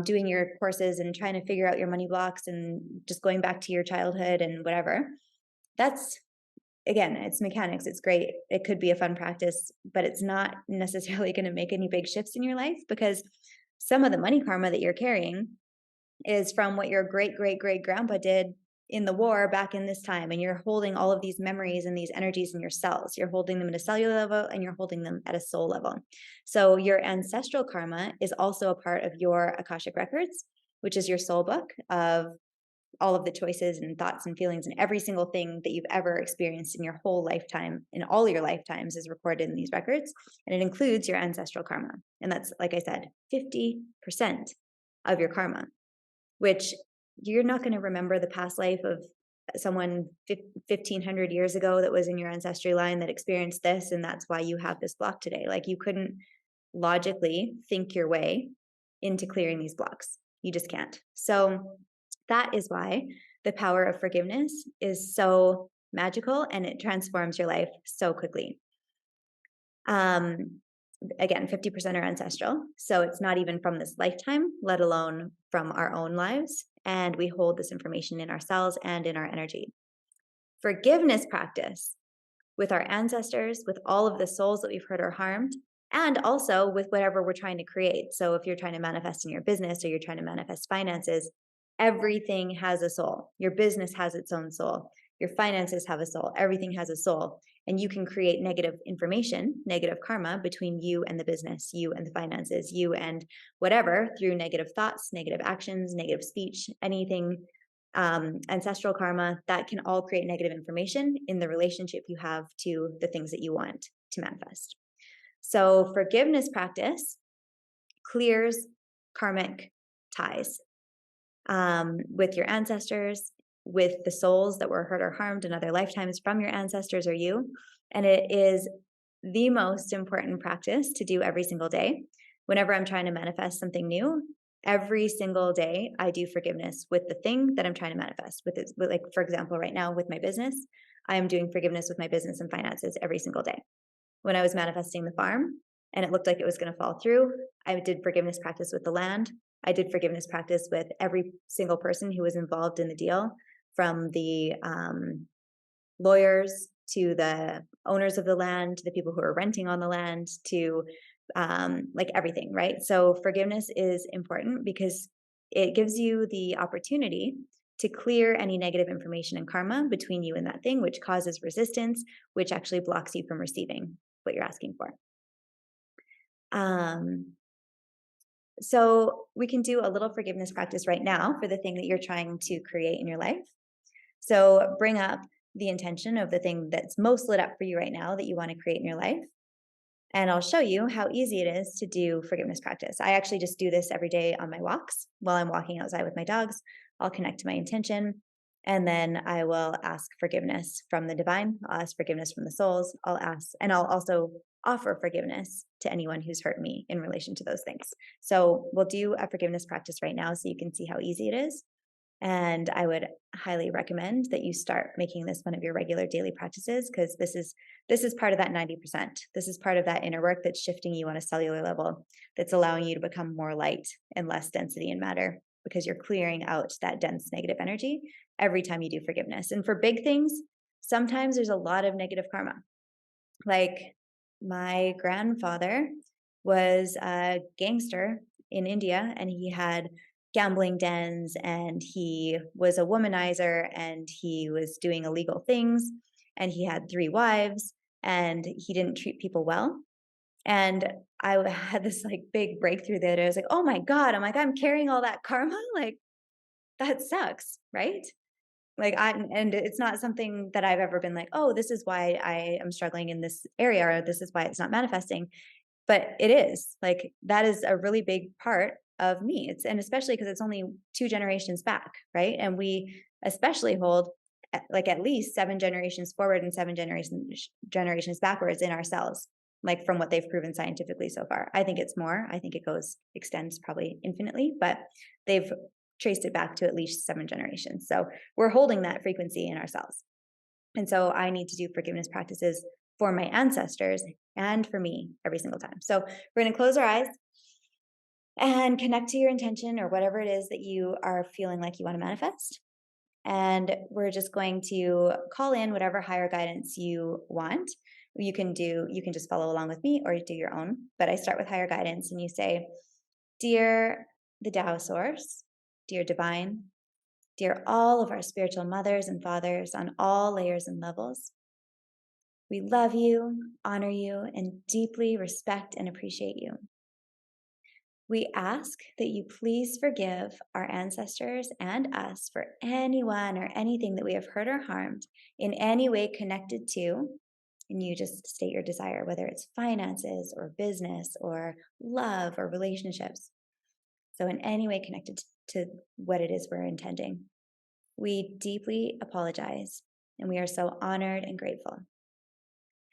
doing your courses and trying to figure out your money blocks and just going back to your childhood and whatever, that's, again, it's mechanics. It's great. It could be a fun practice, but it's not necessarily going to make any big shifts in your life because some of the money karma that you're carrying is from what your great great great grandpa did in the war back in this time, and you're holding all of these memories and these energies in your cells. You're holding them at a cellular level and you're holding them at a soul level. So your ancestral karma is also a part of your Akashic records, which is your soul book of all of the choices and thoughts and feelings, and every single thing that you've ever experienced in your whole lifetime, in all your lifetimes, is recorded in these records. And it includes your ancestral karma, and that's, like I said, 50% of your karma, which you're not going to remember the past life of someone 1500 years ago that was in your ancestry line that experienced this, and that's why you have this block today. Like, you couldn't logically think your way into clearing these blocks. You just can't. So that is why the power of forgiveness is so magical and it transforms your life so quickly. Again, 50% are ancestral. So it's not even from this lifetime, let alone from our own lives. And we hold this information in our cells and in our energy. Forgiveness practice with our ancestors, with all of the souls that we've hurt or harmed, and also with whatever we're trying to create. So if you're trying to manifest in your business or you're trying to manifest finances, everything has a soul. Your business has its own soul. Your finances have a soul. Everything has a soul. And you can create negative information, negative karma between you and the business, you and the finances, you and whatever, through negative thoughts, negative actions, negative speech, anything, ancestral karma, that can all create negative information in the relationship you have to the things that you want to manifest. So forgiveness practice clears karmic ties with your ancestors, with the souls that were hurt or harmed in other lifetimes from your ancestors or you. And it is the most important practice to do every single day. Whenever I'm trying to manifest something new, every single day I do forgiveness with the thing that I'm trying to manifest. With like, for example, right now with my business, I am doing forgiveness with my business and finances every single day. When I was manifesting the farm and it looked like it was going to fall through, I did forgiveness practice with the land. I did forgiveness practice with every single person who was involved in the deal, from the lawyers to the owners of the land, to the people who are renting on the land, to like everything, right? So forgiveness is important because it gives you the opportunity to clear any negative information and karma between you and that thing, which causes resistance, which actually blocks you from receiving what you're asking for. So we can do a little forgiveness practice right now for the thing that you're trying to create in your life. So bring up the intention of the thing that's most lit up for you right now that you want to create in your life. And I'll show you how easy it is to do forgiveness practice. I actually just do this every day on my walks while I'm walking outside with my dogs. I'll connect to my intention, and then I will ask forgiveness from the divine. I'll ask forgiveness from the souls. I'll also offer forgiveness to anyone who's hurt me in relation to those things. So we'll do a forgiveness practice right now so you can see how easy it is. And I would highly recommend that you start making this one of your regular daily practices, because this is part of that 90%. This is part of that inner work that's shifting you on a cellular level, that's allowing you to become more light and less density in matter, because you're clearing out that dense negative energy every time you do forgiveness. And for big things, sometimes there's a lot of negative karma. Like, my grandfather was a gangster in India, and he had gambling dens, and he was a womanizer, and he was doing illegal things, and he had 3 wives, and he didn't treat people well. And I had this like big breakthrough the other day. I was like, "Oh my God." I'm like, "I'm carrying all that karma? Like, that sucks, right?" Like, and it's not something that I've ever been like, "Oh, this is why I am struggling in this area, or this is why it's not manifesting." But it is. Like, that is a really big part of me. It's, and especially because it's only 2 generations back, right? And we especially hold like at least 7 generations forward and 7 generations backwards in ourselves, like from what they've proven scientifically so far. I think it's more. I think it extends probably infinitely, but they've traced it back to at least 7 generations. So we're holding that frequency in ourselves. And so I need to do forgiveness practices for my ancestors and for me every single time. So we're going to close our eyes and connect to your intention, or whatever it is that you are feeling like you want to manifest. And we're just going to call in whatever higher guidance you want. You can just follow along with me or do your own. But I start with higher guidance, and you say, "Dear the Tao Source, dear Divine, dear all of our spiritual mothers and fathers on all layers and levels, we love you, honor you, and deeply respect and appreciate you. We ask that you please forgive our ancestors and us for anyone or anything that we have hurt or harmed in any way connected to," and you just state your desire, whether it's finances or business or love or relationships. So, in any way connected to what it is we're intending. We deeply apologize, and we are so honored and grateful.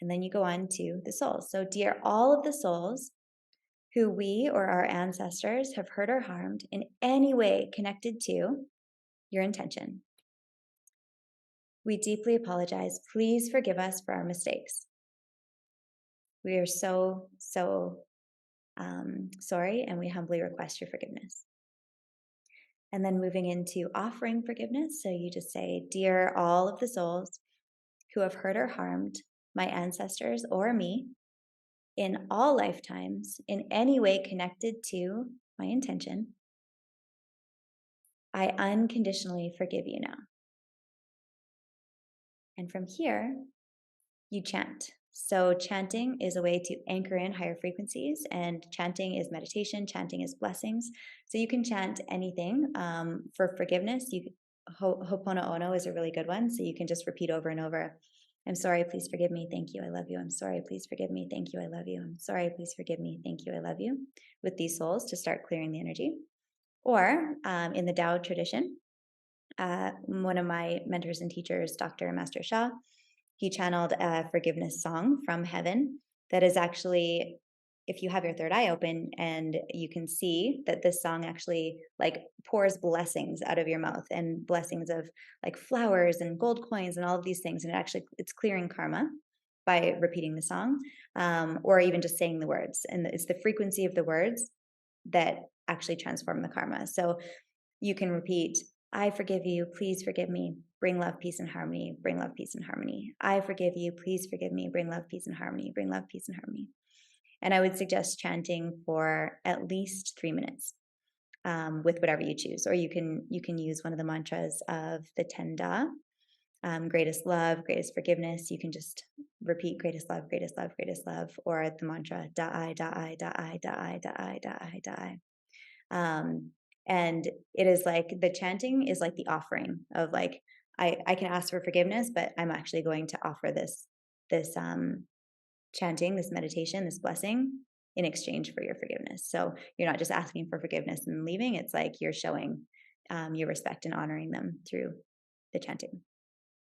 And then you go on to the souls. So, dear all of the souls who we or our ancestors have hurt or harmed in any way connected to your intention, we deeply apologize. Please forgive us for our mistakes. We are so, so sorry, and we humbly request your forgiveness. And then moving into offering forgiveness. So you just say, "Dear all of the souls who have hurt or harmed my ancestors or me in all lifetimes in any way connected to my intention, I unconditionally forgive you now." And from here, you chant. So, chanting is a way to anchor in higher frequencies, and chanting is meditation, chanting is blessings. So, you can chant anything. For forgiveness, Ho'oponopono is a really good one. So, you can just repeat over and over, "I'm sorry, please forgive me, thank you, I love you. I'm sorry, please forgive me, thank you, I love you. I'm sorry, please forgive me, thank you, I love you," with these souls to start clearing the energy. Or in the Tao tradition, one of my mentors and teachers, Dr. Master Shah, he channeled a forgiveness song from heaven that is actually, if you have your third eye open, and you can see that this song actually like pours blessings out of your mouth, and blessings of like flowers and gold coins and all of these things. And it's clearing karma by repeating the song, or even just saying the words. And it's the frequency of the words that actually transform the karma. So you can repeat, "I forgive you, please forgive me, bring love, peace, and harmony, bring love, peace, and harmony. I forgive you, please forgive me, bring love, peace, and harmony, bring love, peace, and harmony." And I would suggest chanting for at least 3 minutes, with whatever you choose. Or you can use one of the mantras of the 10 Da, greatest love, greatest forgiveness. You can just repeat greatest love, greatest love, greatest love, or the mantra Da-I, Da-I, Da-I, Da-I, Da-I, Da-I, Da-I. And it is like the chanting is like the offering of like, I can ask for forgiveness, but I'm actually going to offer this chanting, this meditation, this blessing in exchange for your forgiveness. So you're not just asking for forgiveness and leaving. It's like you're showing your respect and honoring them through the chanting.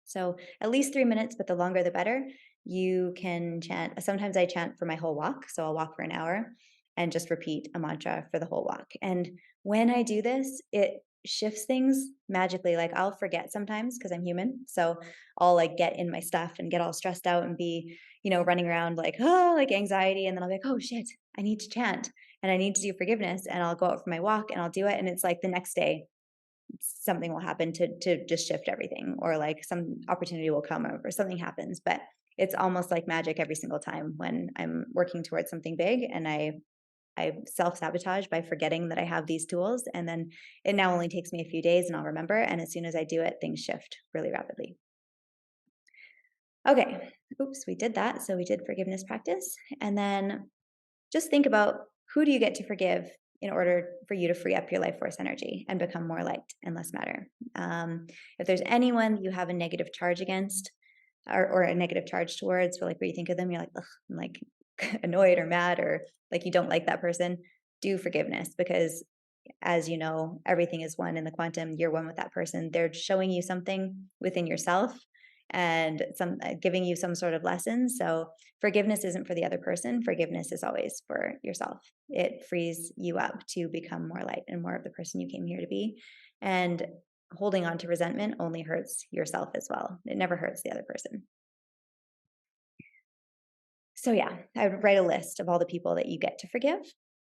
So at least 3 minutes, but the longer the better. you can chant. Sometimes I chant for my whole walk. So I'll walk for an hour and just repeat a mantra for the whole walk. And when I do this, it shifts things magically. Like I'll forget sometimes because I'm human. So I'll like get in my stuff and get all stressed out and be, running around like, oh, like anxiety. And then I'll be like, oh shit, I need to chant and I need to do forgiveness. And I'll go out for my walk and I'll do it. And it's like the next day, something will happen to just shift everything, or like some opportunity will come or something happens. But it's almost like magic every single time when I'm working towards something big, and I self-sabotage by forgetting that I have these tools, and then it now only takes me a few days and I'll remember, and as soon as I do it, things shift really rapidly. Okay. Oops, we did that. So we did forgiveness practice. And then just think about, who do you get to forgive in order for you to free up your life force energy and become more light and less matter? If there's anyone you have a negative charge against, or a negative charge towards, or like where you think of them, you're like, ugh, I'm like annoyed or mad, or like you don't like that person, do forgiveness, because as you know, everything is one in the quantum. You're one with that person. They're showing you something within yourself and some giving you some sort of lesson. So forgiveness isn't for the other person. Forgiveness is always for yourself. It frees you up to become more light and more of the person you came here to be. And holding on to resentment only hurts yourself as well. It never hurts the other person. So yeah, I would write a list of all the people that you get to forgive.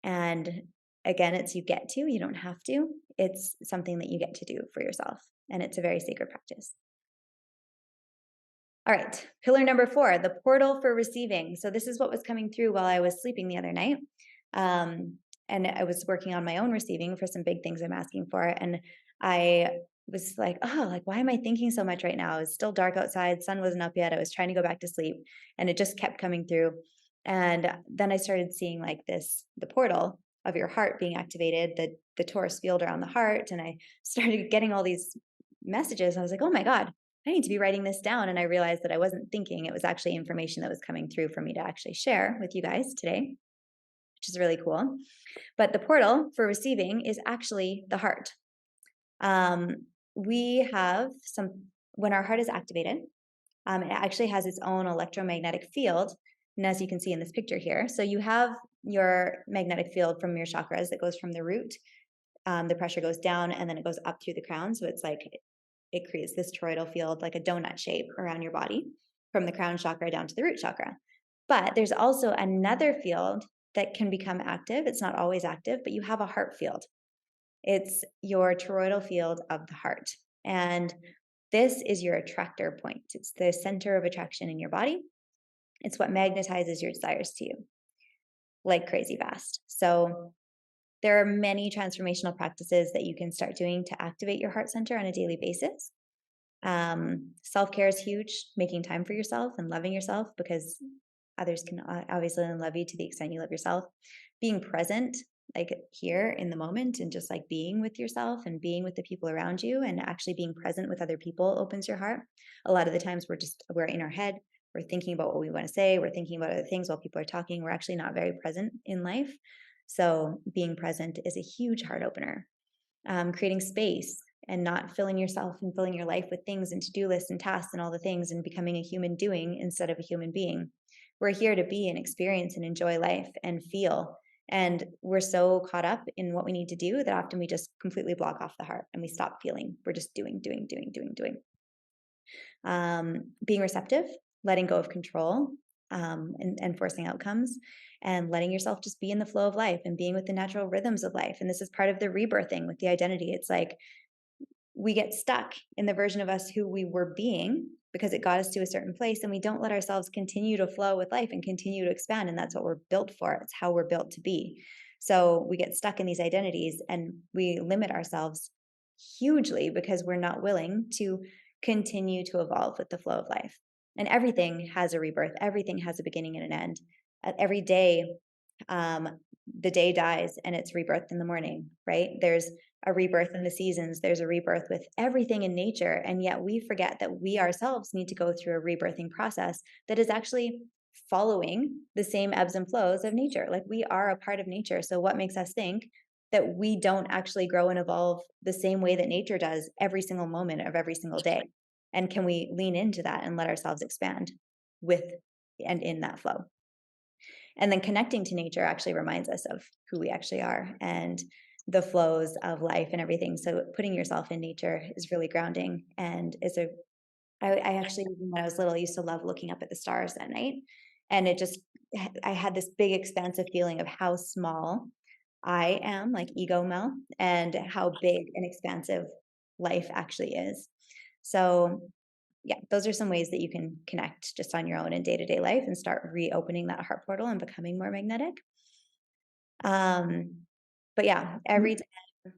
And again, it's you get to, you don't have to. It's something that you get to do for yourself. And it's a very sacred practice. All right, pillar number 4, the portal for receiving. So this is what was coming through while I was sleeping the other night. And I was working on my own receiving for some big things I'm asking for. And I was like, oh, like, why am I thinking so much right now? It's still dark outside, sun wasn't up yet. I was trying to go back to sleep and it just kept coming through. And then I started seeing like this, the portal of your heart being activated, the torus field around the heart. And I started getting all these messages. I was like, oh my God, I need to be writing this down. And I realized that I wasn't thinking, it was actually information that was coming through for me to actually share with you guys today, which is really cool. But the portal for receiving is actually the heart. We have some, when our heart is activated, it actually has its own electromagnetic field. And as you can see in this picture here, so you have your magnetic field from your chakras that goes from the root. The pressure goes down and then it goes up through the crown. So it's like it creates this toroidal field, like a donut shape around your body, from the crown chakra down to the root chakra. But there's also another field that can become active. It's not always active, but you have a heart field. It's your toroidal field of the heart. And this is your attractor point. It's the center of attraction in your body. It's what magnetizes your desires to you like crazy fast. So there are many transformational practices that you can start doing to activate your heart center on a daily basis. Self-care is huge, making time for yourself and loving yourself, because others can obviously love you to the extent you love yourself. Being present, like here in the moment, and just like being with yourself and being with the people around you, and actually being present with other people opens your heart. A lot of the times we're in our head, we're thinking about what we want to say, we're thinking about other things while people are talking. We're actually not very present in life. So being present is a huge heart opener. Creating space and not filling yourself and filling your life with things and to-do lists and tasks and all the things, and becoming a human doing instead of a human being. We're here to be and experience and enjoy life and feel. And we're so caught up in what we need to do that often we just completely block off the heart and we stop feeling. We're just doing, doing, doing, doing, doing. Being receptive, letting go of control, and forcing outcomes, and letting yourself just be in the flow of life and being with the natural rhythms of life. And this is part of the rebirthing with the identity. It's like we get stuck in the version of us who we were being because it got us to a certain place, and we don't let ourselves continue to flow with life and continue to expand. And that's what we're built for. It's how we're built to be. So we get stuck in these identities and we limit ourselves hugely because we're not willing to continue to evolve with the flow of life. And everything has a rebirth, everything has a beginning and an end. Every day, um, the day dies and it's rebirth in the morning, right? There's a rebirth in the seasons, there's a rebirth with everything in nature. And yet we forget that we ourselves need to go through a rebirthing process that is actually following the same ebbs and flows of nature. Like we are a part of nature. So what makes us think that we don't actually grow and evolve the same way that nature does every single moment of every single day? And can we lean into that and let ourselves expand? with and in that flow. And then connecting to nature actually reminds us of who we actually are and the flows of life and everything. So putting yourself in nature is really grounding and is a I actually, when I was little, used to love looking up at the stars at night. And it just, I had this big expansive feeling of how small I am, like ego Mel, and how big and expansive life actually is. So, yeah, those are some ways that you can connect just on your own in day to day life and start reopening that heart portal and becoming more magnetic. Um, but yeah, every Mm. time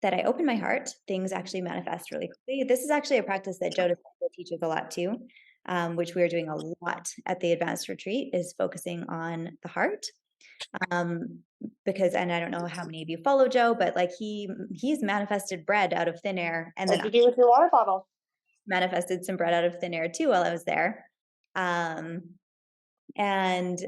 that I open my heart, things actually manifest really quickly. This is actually a practice that Joe Dispenza teaches a lot too, which we are doing a lot at the advanced retreat, is focusing on the heart. Um, because, and I don't know how many of you follow Joe, but like he's manifested bread out of thin air, and then Like you do with your water bottle. manifested some bread out of thin air too while I was there. Um, and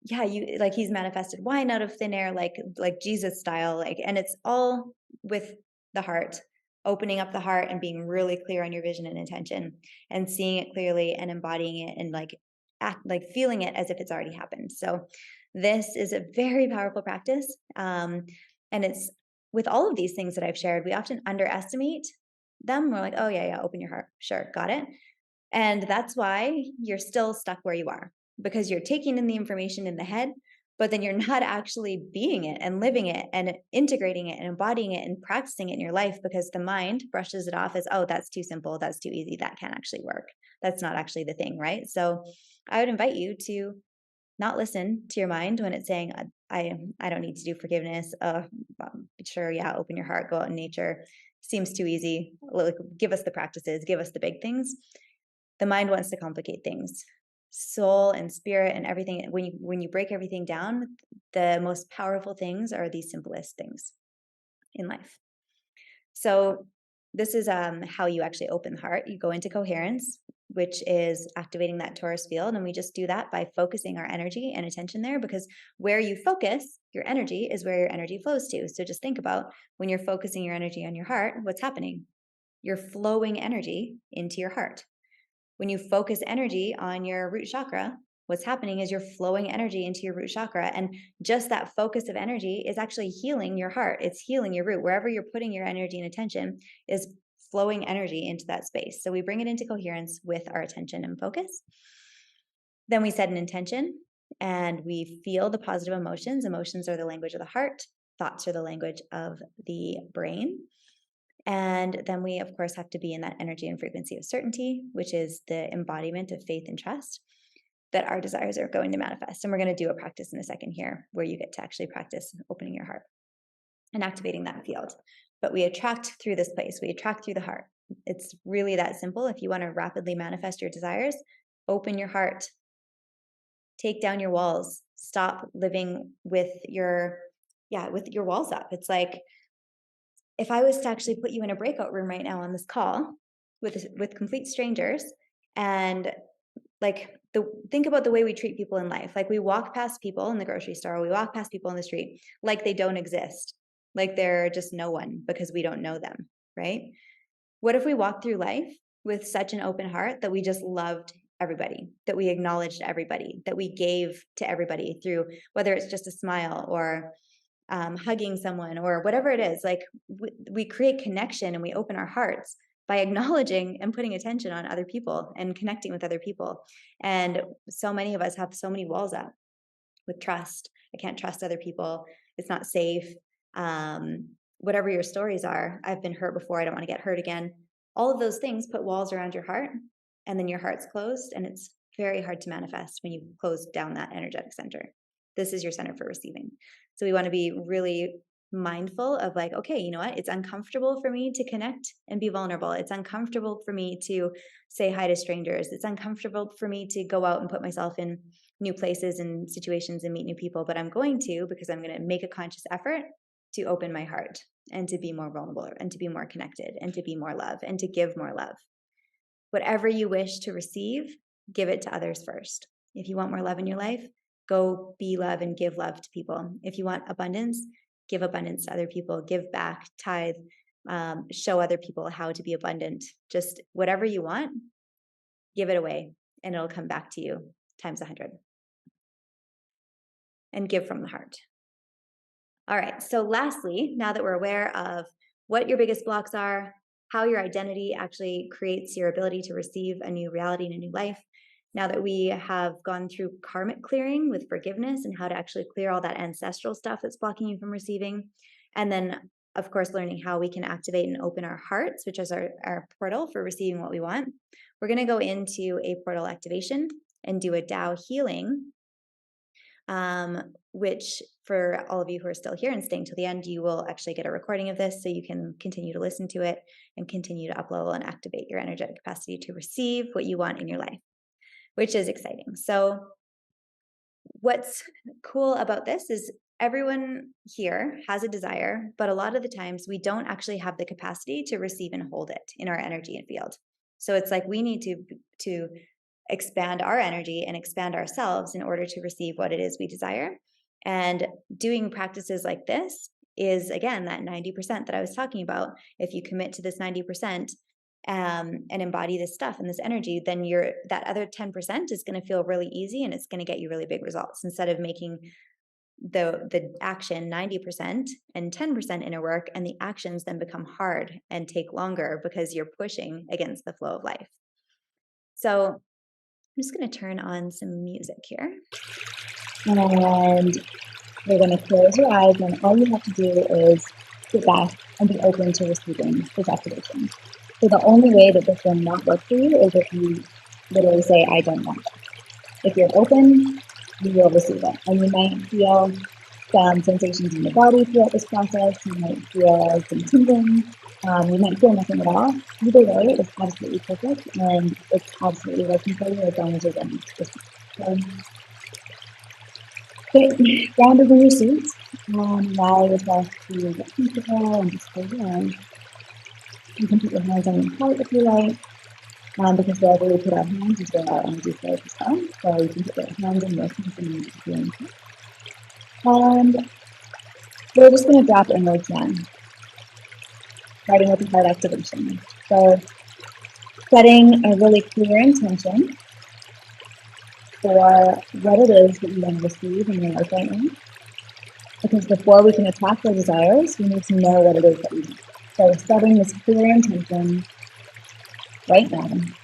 yeah, you like he's manifested wine out of thin air, like Jesus style, like, and it's all with the heart, opening up the heart and being really clear on your vision and intention and seeing it clearly and embodying it and like feeling it as if it's already happened. So this is a very powerful practice. And it's with all of these things that I've shared, we often underestimate them. We're like, oh yeah, open your heart. Sure, got it. And that's why you're still stuck where you are, because you're taking in the information in the head, but then you're not actually being it and living it and integrating it and embodying it and practicing it in your life, because the mind brushes it off as, oh, that's too simple. That's too easy. That can't actually work. That's not actually the thing, right? So I would invite you to not listen to your mind when it's saying, I don't need to do forgiveness. Sure, yeah, open your heart, go out in nature. Seems too easy. Like, give us the practices, give us the big things. The mind wants to complicate things. Soul and spirit and everything. When you break everything down, the most powerful things are the simplest things in life. So this is how you actually open the heart. You go into coherence, which is activating that Taurus field, and we just do that by focusing our energy and attention there, because where you focus your energy is where your energy flows to. So just think about when you're focusing your energy on your heart, what's happening? You're flowing energy into your heart. When you focus energy on your root chakra, what's happening is you're flowing energy into your root chakra. And just that focus of energy is actually healing your heart. It's healing your root. Wherever you're putting your energy and attention is flowing energy into that space. So we bring it into coherence with our attention and focus. Then we set an intention and we feel the positive emotions. Emotions are the language of the heart, thoughts are the language of the brain. And then we, of course, have to be in that energy and frequency of certainty, which is the embodiment of faith and trust that our desires are going to manifest. And we're going to do a practice in a second here where you get to actually practice opening your heart and activating that field. But we attract through this place, we attract through the heart. It's really that simple. If you want to rapidly manifest your desires, open your heart, take down your walls, stop living with your walls up. It's like, if I was to actually put you in a breakout room right now on this call with complete strangers, and like think about the way we treat people in life. Like we walk past people in the grocery store, we walk past people in the street like they don't exist, like they're just no one because we don't know them, right? What if we walked through life with such an open heart that we just loved everybody, that we acknowledged everybody, that we gave to everybody through whether it's just a smile or hugging someone or whatever it is, like we create connection and we open our hearts by acknowledging and putting attention on other people and connecting with other people. And so many of us have so many walls up with trust. I can't trust other people. It's not safe. Whatever your stories are, I've been hurt before. I don't want to get hurt again. All of those things put walls around your heart, and then your heart's closed, and it's very hard to manifest when you close down that energetic center. This is your center for receiving. So we want to be really mindful of like, okay, you know what? It's uncomfortable for me to connect and be vulnerable. It's uncomfortable for me to say hi to strangers. It's uncomfortable for me to go out and put myself in new places and situations and meet new people, but I'm going to, because I'm going to make a conscious effort to open my heart and to be more vulnerable and to be more connected and to be more love and to give more love. Whatever you wish to receive, give it to others first. If you want more love in your life, go be love and give love to people. If you want abundance, give abundance to other people, give back, tithe, show other people how to be abundant. Just whatever you want, give it away and it'll come back to you times 100. And give from the heart. All right, so lastly, now that we're aware of what your biggest blocks are, how your identity actually creates your ability to receive a new reality and a new life, now that we have gone through karmic clearing with forgiveness and how to actually clear all that ancestral stuff that's blocking you from receiving, and then, of course, learning how we can activate and open our hearts, which is our portal for receiving what we want, we're going to go into a portal activation and do a Tao healing, which for all of you who are still here and staying till the end, you will actually get a recording of this so you can continue to listen to it and continue to uplevel and activate your energetic capacity to receive what you want in your life, which is exciting. So what's cool about this is everyone here has a desire, but a lot of the times we don't actually have the capacity to receive and hold it in our energy and field. So it's like we need to expand our energy and expand ourselves in order to receive what it is we desire. And doing practices like this is, again, that 90% that I was talking about. If you commit to this 90% and embody this stuff and this energy, then that other 10% is going to feel really easy and it's going to get you really big results instead of making the action 90% and 10% inner work, and the actions then become hard and take longer because you're pushing against the flow of life. So I'm just going to turn on some music here. And you're going to close your eyes, and all you have to do is sit back and be open to receiving this activation. So the only way that this will not work for you is if you literally say, I don't want that. If you're open, you will receive it. And you might feel some sensations in the body throughout this process. You might feel some tingling. You might feel nothing at all. Either way, it's absolutely perfect, and it's absolutely working for you as long as you're getting this. So, get grounded in your seat, allow yourself to get comfortable and just hold on. You can put your hands on your heart if you like, because wherever we put our hands is where our energy flows as well. So you can put your hands in your feelings. And we're just going to drop inwards now, starting with the heart activation. So setting a really clear intention for what it is that you want to receive in your life right now. Because before we can attack our desires, we need to know what it is that we want. So setting this clear intention right now. And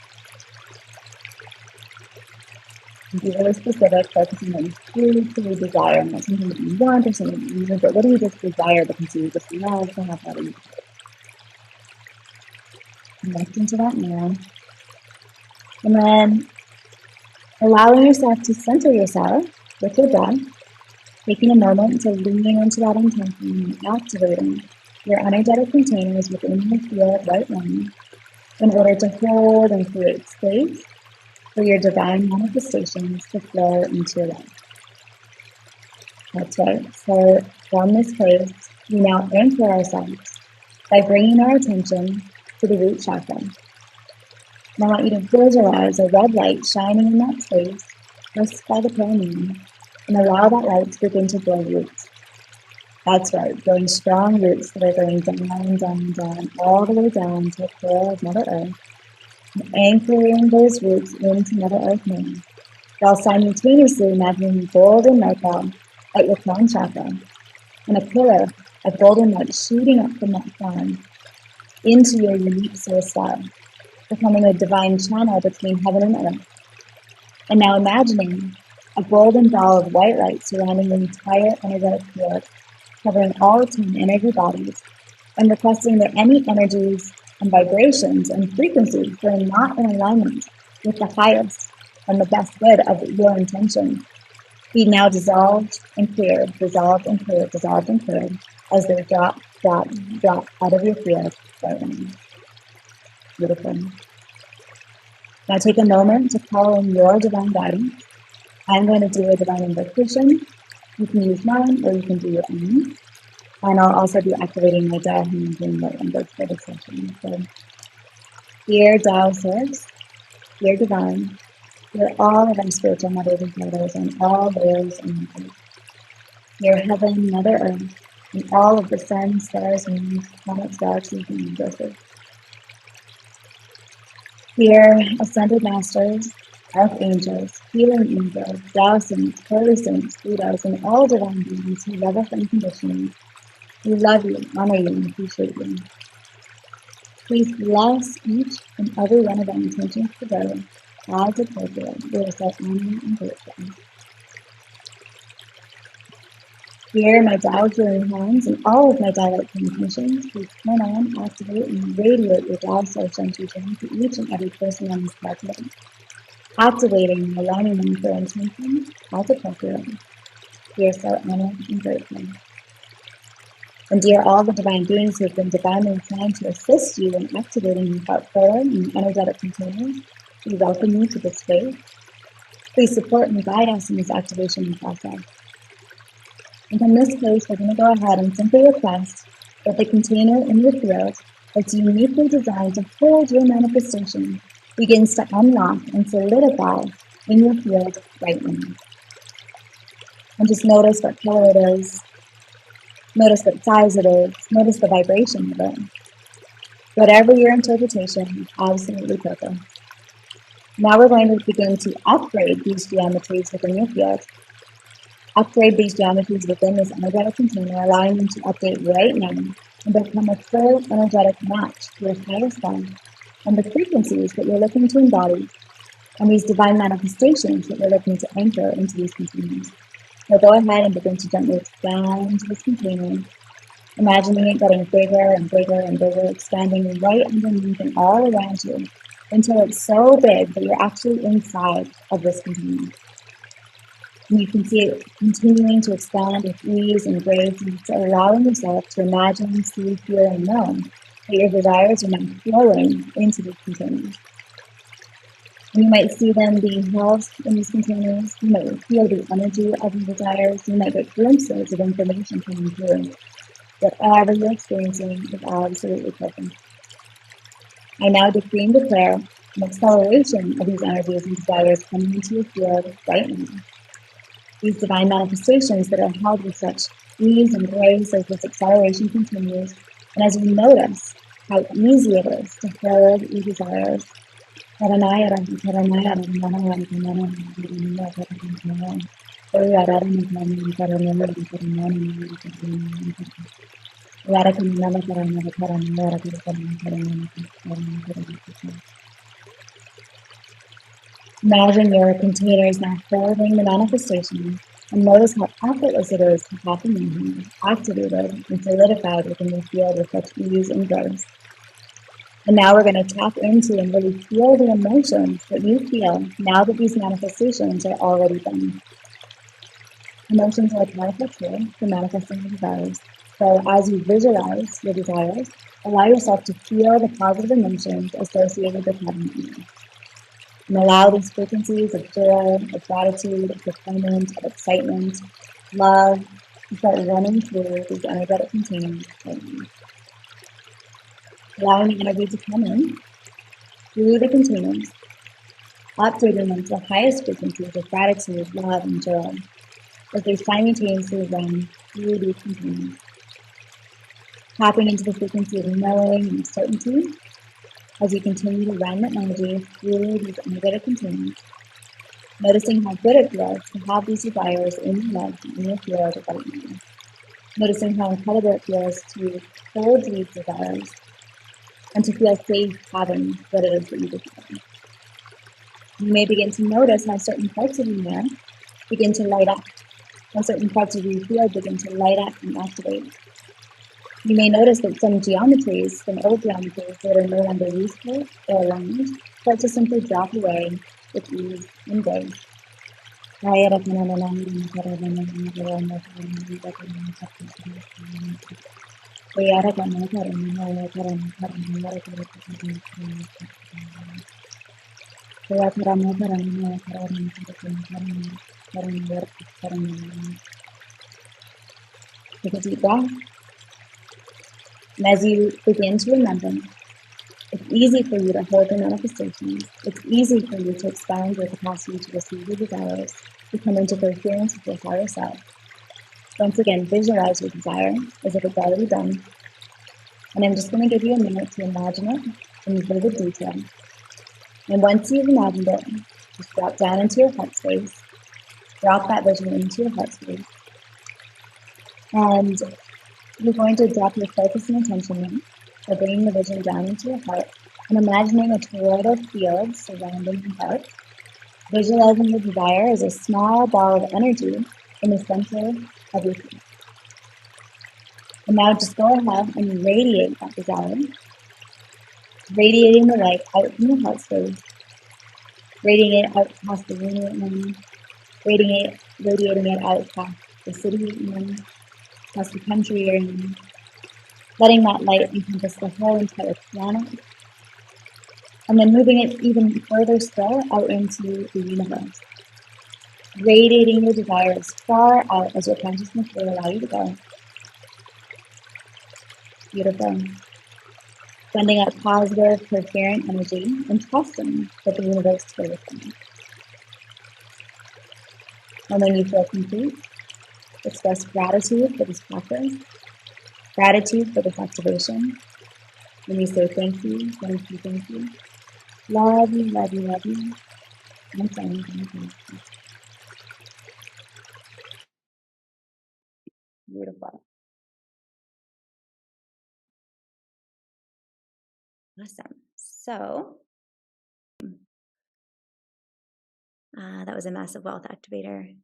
be really specific, focusing on truly desire, not something that you want or something that you need, but what do you just desire because you just love to have that in your life? Connect into that now. And then allowing yourself to center yourself with your breath, taking a moment to lean into that intention and activating your energetic containers within your field right now in order to hold and create space for your divine manifestations to flow into your life. That's right. So from this place, we now anchor ourselves by bringing our attention to the root chakra. And I want you to visualize a red light shining in that space just by the perineum, and allow that light to begin to grow roots. That's right, growing strong roots that are going down, all the way down to the core of Mother Earth, and anchoring those roots into Mother Earth now, while simultaneously imagining golden light bulb at your crown chakra, and a pillar of golden light shooting up from that crown into your unique source star, becoming a divine channel between heaven and earth. And now imagining a golden ball of white light surrounding the entire energetic field, covering all 10 energy bodies, and requesting that any energies and vibrations and frequencies that are not in alignment with the highest and the best good of your intention be now dissolved and cleared, dissolved and cleared, dissolved and cleared, as they drop out of your field right now. Beautiful. Now take a moment to call in your divine guidance. I'm going to do a divine invocation. You can use mine or you can do your own. And I'll also be activating my Tao hands in the invoke for this session. So, dear Tao Source, dear Divine, dear all of our spiritual mothers and fathers on all layers and levels. Dear Heaven, Mother Earth, and all of the suns, stars, moons, planets, galaxies, and universes. Dear Ascended Masters, archangels, healing angels, Tao saints, holy saints, Buddhas, and all divine beings who love us unconditionally. We love you, honor you, and appreciate you. Please bless each and every one of our intentions today as appropriate. We are so honored and grateful. Here, my Tao healing hands and all of my direct transmissions, please turn on, activate, and radiate your Tao source intuition to each and every person on this call today, activating and aligning them for intention as appropriate. We are so honored and grateful. And dear all the divine beings who have been divinely assigned to assist you in activating your heart prayer and energetic containers, we welcome you to this space. Please support and guide us in this activation process. And from this place, we're going to go ahead and simply request that the container in your field that's uniquely designed to hold your manifestation begins to unlock and solidify in your field right now. And just notice what color it is. Notice what size it is. Notice the vibration of it. Whatever your interpretation is absolutely perfect. Now we're going to begin to upgrade these geometries within your field. Upgrade these geometries within this energetic container, allowing them to update right now and become a full energetic match to your highest self and the frequencies that you're looking to embody and these divine manifestations that you're looking to anchor into these containers. So go ahead and begin to gently expand this container, imagining it getting bigger and bigger and bigger, expanding right underneath and all around you until it's so big that you're actually inside of this container. And you can see it continuing to expand with ease and grace, and it's allowing yourself to imagine, see, feel, and know that your desires are now flowing into these containers. And you might see them being held in these containers. You might feel the energy of your desires. You might get glimpses of information coming through. Whatever you're experiencing is absolutely perfect. I now decree and declare an acceleration of these energies and desires coming into your field right now. These divine manifestations that are held with such ease and grace as this acceleration continues, and as you notice how easy it is to hold your desires. Imagine your containers now holding the manifestation, and notice how effortless it is to happen in here, activated and solidified within your field with such ease and grace. And now we're going to tap into and really feel the emotions that you feel now that these manifestations are already done. Emotions are a powerful tool for manifesting your desires. So as you visualize your desires, allow yourself to feel the positive emotions associated with having them. And allow these frequencies of joy, of gratitude, of fulfillment, of excitement, love to start running through these energetic containers right now. Allowing the energy to come in through the containers, updating them to the highest frequencies of gratitude, love, and joy as they simultaneously run through these containers. Tapping into the frequency of knowing and certainty as you continue to run the energy through these energetic containers, noticing how good it feels to have these desires in your life and in your field right now. Noticing how incredible it feels to hold these desires and to feel safe having what it is that you desire. You may begin to notice how certain parts of you now begin to light up, how certain parts of your field begin to light up and activate. You may notice that some geometries, some old geometries that are no longer useful or aligned, start to simply drop away with ease and grace. Take a deep breath. And as you begin to remember, it's easy for you to hold your manifestations. It's easy for you to expand your capacity to receive your desires, to come into coherence with your higher self. Once again, visualize your desire as if it's already done. And I'm just going to give you a minute to imagine it in vivid detail. And once you've imagined it, Just drop down into your heart space. Drop that vision into your heart space. And you're going to drop your focus and attention by bringing the vision down into your heart and imagining a toroidal field surrounding your heart. Visualizing your desire as a small ball of energy in the center of your feet. And now just go ahead and radiate that desire, radiating the light out from your heart space, radiating it out past the room you're in, radiating it out past the city you're in, past the country you're in, letting that light encompass the whole entire planet, and then moving it even further still out into the universe. Radiating your desire as far out as your consciousness will allow you to go. Beautiful. Sending out positive, coherent energy and trusting that the universe will respond. And when you feel complete, express gratitude for this practice, gratitude for this activation. When you say thank you, thank you, thank you. Love you, love you, love you. And thank you. Beautiful. Awesome. So that was a massive wealth activator.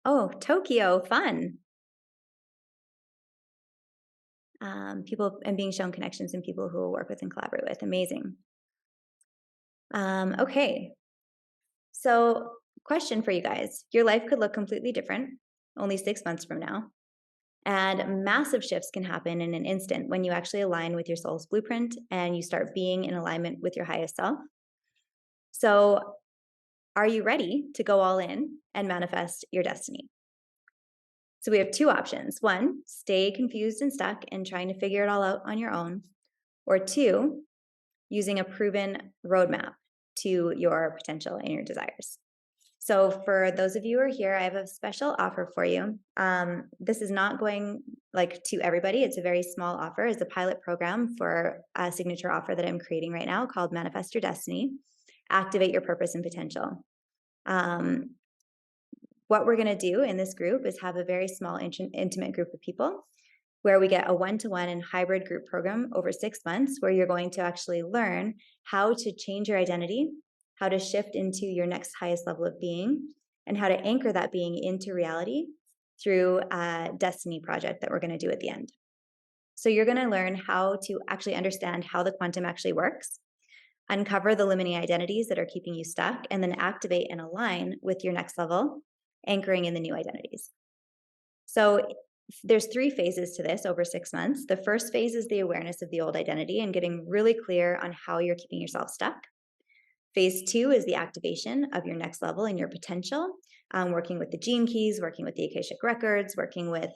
Oh, Tokyo, fun. People and being shown connections and people who will work with and collaborate with. Amazing. Okay. So question for you guys. Your life could look completely different only 6 months from now. And massive shifts can happen in an instant when you actually align with your soul's blueprint and you start being in alignment with your highest self. So are you ready to go all in and manifest your destiny? So we have two options. One, stay confused and stuck and trying to figure it all out on your own. Or two, using a proven roadmap to your potential and your desires. So for those of you who are here, I have a special offer for you. This is not going to everybody. It's a very small offer. It's a pilot program for a signature offer that I'm creating right now called Manifest Your Destiny, Activate Your Purpose and Potential. What we're going to do in this group is have a very small, intimate group of people where we get a one-to-one and hybrid group program over 6 months where you're going to actually learn how to change your identity, how to shift into your next highest level of being, and how to anchor that being into reality through a destiny project that we're going to do at the end. So you're going to learn how to actually understand how the quantum actually works, uncover the limiting identities that are keeping you stuck, and then activate and align with your next level, anchoring in the new identities. So there's 3 phases to this over 6 months. The first phase is the awareness of the old identity and getting really clear on how you're keeping yourself stuck. Phase 2 is the activation of your next level and your potential, working with the gene keys, working with the Akashic records, working with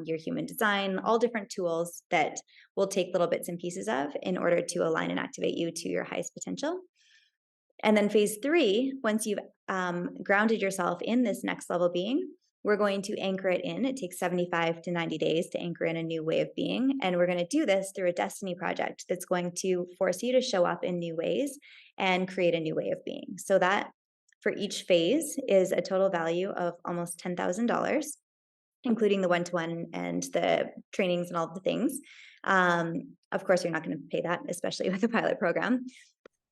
your human design, all different tools that we'll take little bits and pieces of in order to align and activate you to your highest potential. And then phase 3, once you've grounded yourself in this next level being, we're going to anchor it in. It takes 75 to 90 days to anchor in a new way of being. And we're going to do this through a destiny project that's going to force you to show up in new ways and create a new way of being. So that for each phase is a total value of almost $10,000, including the one-to-one and the trainings and all the things. Of course, you're not going to pay that, especially with a pilot program.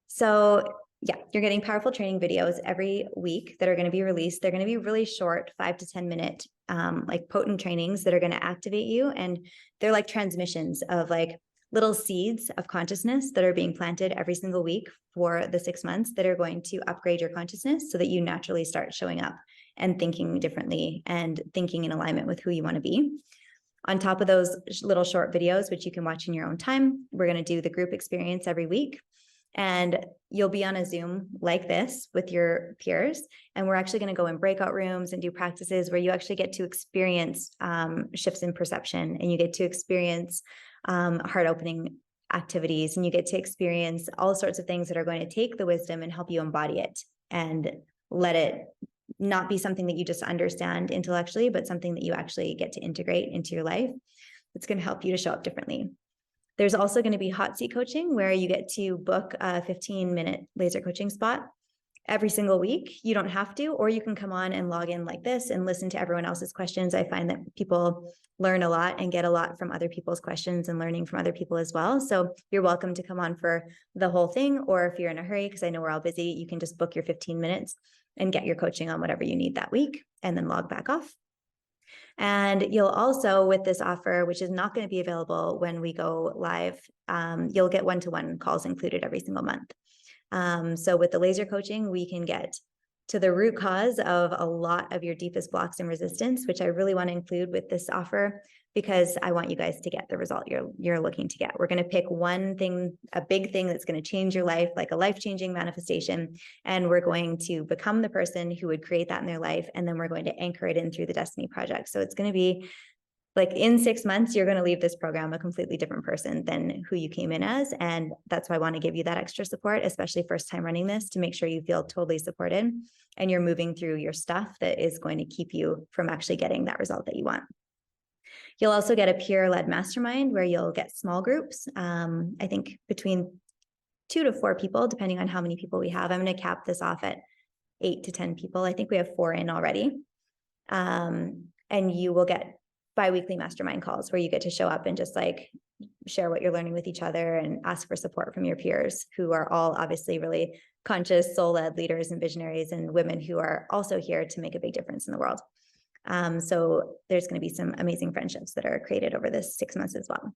So yeah, you're getting powerful training videos every week that are going to be released. They're going to be really short, 5 to 10 minute, potent trainings that are going to activate you. And they're like transmissions of little seeds of consciousness that are being planted every single week for the 6 months that are going to upgrade your consciousness so that you naturally start showing up and thinking differently and thinking in alignment with who you want to be. On top of those little short videos, which you can watch in your own time, we're going to do the group experience every week. And you'll be on a Zoom like this with your peers. And we're actually going to go in breakout rooms and do practices where you actually get to experience shifts in perception, and you get to experience heart opening activities, and you get to experience all sorts of things that are going to take the wisdom and help you embody it and let it not be something that you just understand intellectually, but something that you actually get to integrate into your life. It's going to help you to show up differently. There's also going to be hot seat coaching where you get to book a 15-minute laser coaching spot every single week. You don't have to, or you can come on and log in like this and listen to everyone else's questions. I find that people learn a lot and get a lot from other people's questions and learning from other people as well. So you're welcome to come on for the whole thing, or if you're in a hurry, because I know we're all busy, you can just book your 15 minutes and get your coaching on whatever you need that week and then log back off. And you'll also, with this offer, which is not going to be available when we go live, you'll get one-to-one calls included every single month. So with the laser coaching, we can get to the root cause of a lot of your deepest blocks and resistance, which I really want to include with this offer, because I want you guys to get the result you're looking to get. We're going to pick one thing, a big thing that's going to change your life, like a life-changing manifestation, and we're going to become the person who would create that in their life, and then we're going to anchor it in through the Destiny Project. So it's going to be like in 6 months, you're going to leave this program a completely different person than who you came in as. And that's why I want to give you that extra support, especially first time running this, to make sure you feel totally supported and you're moving through your stuff that is going to keep you from actually getting that result that you want. You'll also get a peer-led mastermind where you'll get small groups. I think between 2 to 4 people, depending on how many people we have. I'm going to cap this off at 8 to 10 people. I think we have 4 in already. And you will get bi-weekly mastermind calls where you get to show up and just like share what you're learning with each other and ask for support from your peers, who are all obviously really conscious, soul-led leaders and visionaries, and women who are also here to make a big difference in the world. So there's going to be some amazing friendships that are created over this 6 months as well.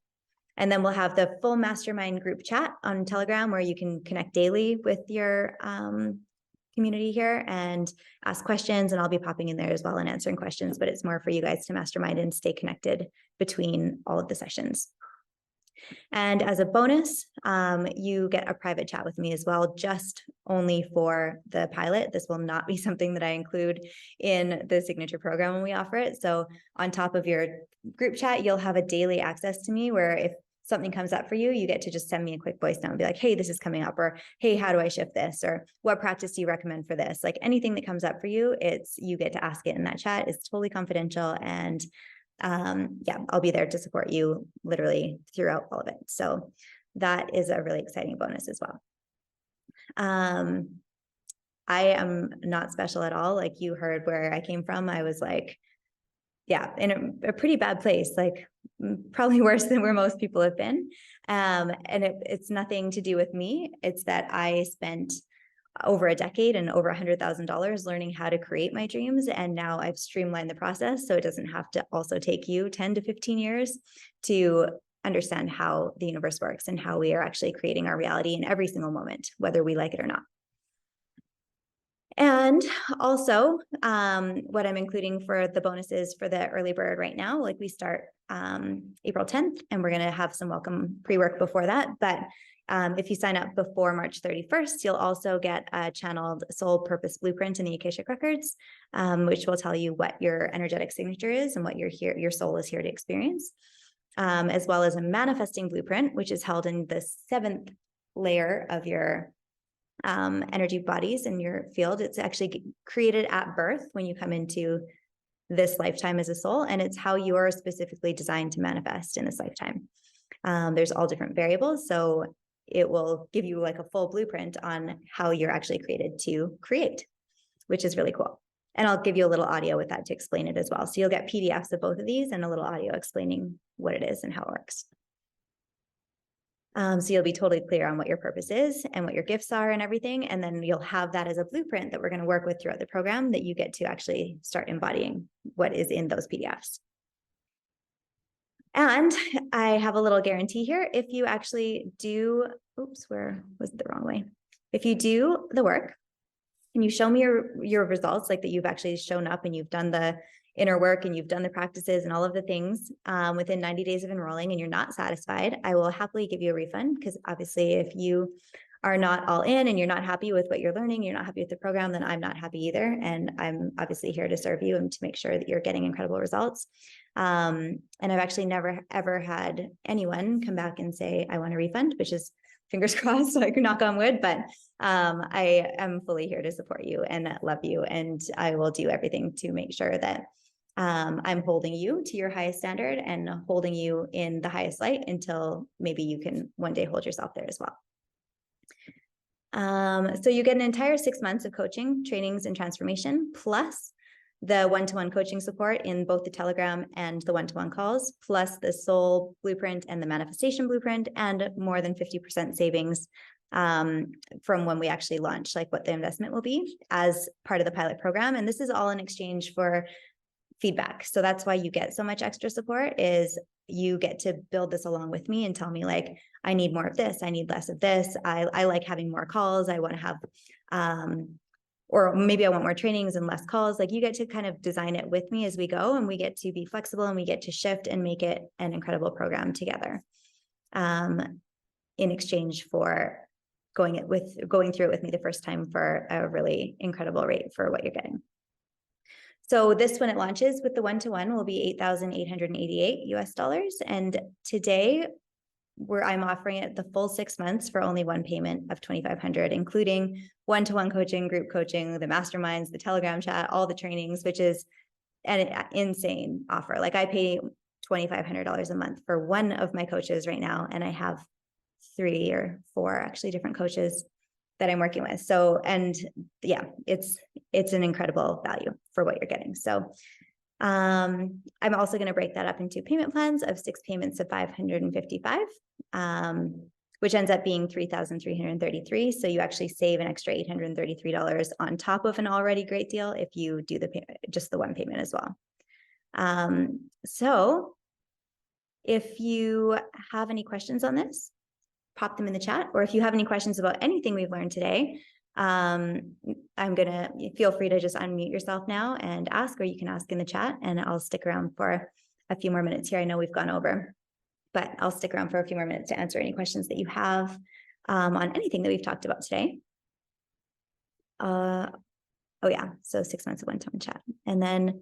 And then we'll have the full mastermind group chat on Telegram where you can connect daily with your community here and ask questions, and I'll be popping in there as well and answering questions, but it's more for you guys to mastermind and stay connected between all of the sessions. And as a bonus, you get a private chat with me as well, just only for the pilot. This will not be something that I include in the signature program when we offer it. So on top of your group chat, you'll have a daily access to me where if something comes up for you, you get to just send me a quick voice note and be like, hey, this is coming up, or hey, how do I shift this? Or what practice do you recommend for this? Like anything that comes up for you, you get to ask it in that chat. It's totally confidential. And yeah, I'll be there to support you literally throughout all of it. So that is a really exciting bonus as well. I am not special at all. Like you heard where I came from. I was like, yeah, in a pretty bad place, like probably worse than where most people have been. And it's nothing to do with me. It's that I spent over a decade and over $100,000 learning how to create my dreams. And now I've streamlined the process so it doesn't have to also take you 10 to 15 years to understand how the universe works and how we are actually creating our reality in every single moment, whether we like it or not. And also, what I'm including for the bonuses for the early bird right now, like we start April 10th, and we're going to have some welcome pre-work before that. But if you sign up before March 31st, you'll also get a channeled soul purpose blueprint in the Akashic Records, which will tell you what your energetic signature is and what your soul is here to experience, as well as a manifesting blueprint, which is held in the 7th layer of your energy bodies in your field. It's actually created at birth when you come into this lifetime as a soul, and it's how you are specifically designed to manifest in this lifetime. There's all different variables, so it will give you like a full blueprint on how you're actually created to create, which is really cool. And I'll give you a little audio with that to explain it as well. So you'll get PDFs of both of these and a little audio explaining what it is and how it works. So you'll be totally clear on what your purpose is and what your gifts are and everything. And then you'll have that as a blueprint that we're going to work with throughout the program that you get to actually start embodying what is in those PDFs. And I have a little guarantee here. If you actually do, oops, where was it the wrong way? If you do the work and you show me your results, like that you've actually shown up and you've done the inner work and you've done the practices and all of the things within 90 days of enrolling and you're not satisfied, I will happily give you a refund, because obviously if you are not all in and you're not happy with what you're learning, you're not happy with the program, then I'm not happy either. And I'm obviously here to serve you and to make sure that you're getting incredible results. And I've actually never, ever had anyone come back and say, I want a refund, which is fingers crossed, so I can knock on wood, but I am fully here to support you and love you. And I will do everything to make sure that I'm holding you to your highest standard and holding you in the highest light until maybe you can one day hold yourself there as well. So you get an entire 6 months of coaching, trainings, and transformation, plus the one-to-one coaching support in both the Telegram and the one-to-one calls, plus the soul blueprint and the manifestation blueprint, and more than 50% savings from when we actually launch, like what the investment will be as part of the pilot program. And this is all in exchange for feedback. So that's why you get so much extra support, is you get to build this along with me and tell me, like, I need more of this, I need less of this, I like having more calls, I want to have or maybe I want more trainings and less calls. Like, you get to kind of design it with me as we go, and we get to be flexible, and we get to shift and make it an incredible program together, in exchange for going through it with me the first time for a really incredible rate for what you're getting. So this, when it launches with the one-to-one, will be $8,888 US. And today I'm offering it the full 6 months for only one payment of $2,500, including one-to-one coaching, group coaching, the masterminds, the Telegram chat, all the trainings, which is an insane offer. Like, I pay $2,500 a month for one of my coaches right now, and I have 3 or 4 actually different coaches that I'm working with. So, and yeah, it's an incredible value for what you're getting. So I'm also going to break that up into payment plans of 6 payments of $555, which ends up being $3,333. So you actually save an extra $833 on top of an already great deal if you do just the one payment as well. So if you have any questions on this, pop them in the chat, or if you have any questions about anything we've learned today, feel free to just unmute yourself now and ask, or you can ask in the chat, and I'll stick around for a few more minutes here. I know we've gone over, but I'll stick around for a few more minutes to answer any questions that you have on anything that we've talked about today. Oh yeah, so 6 months of one-to-one chat. And then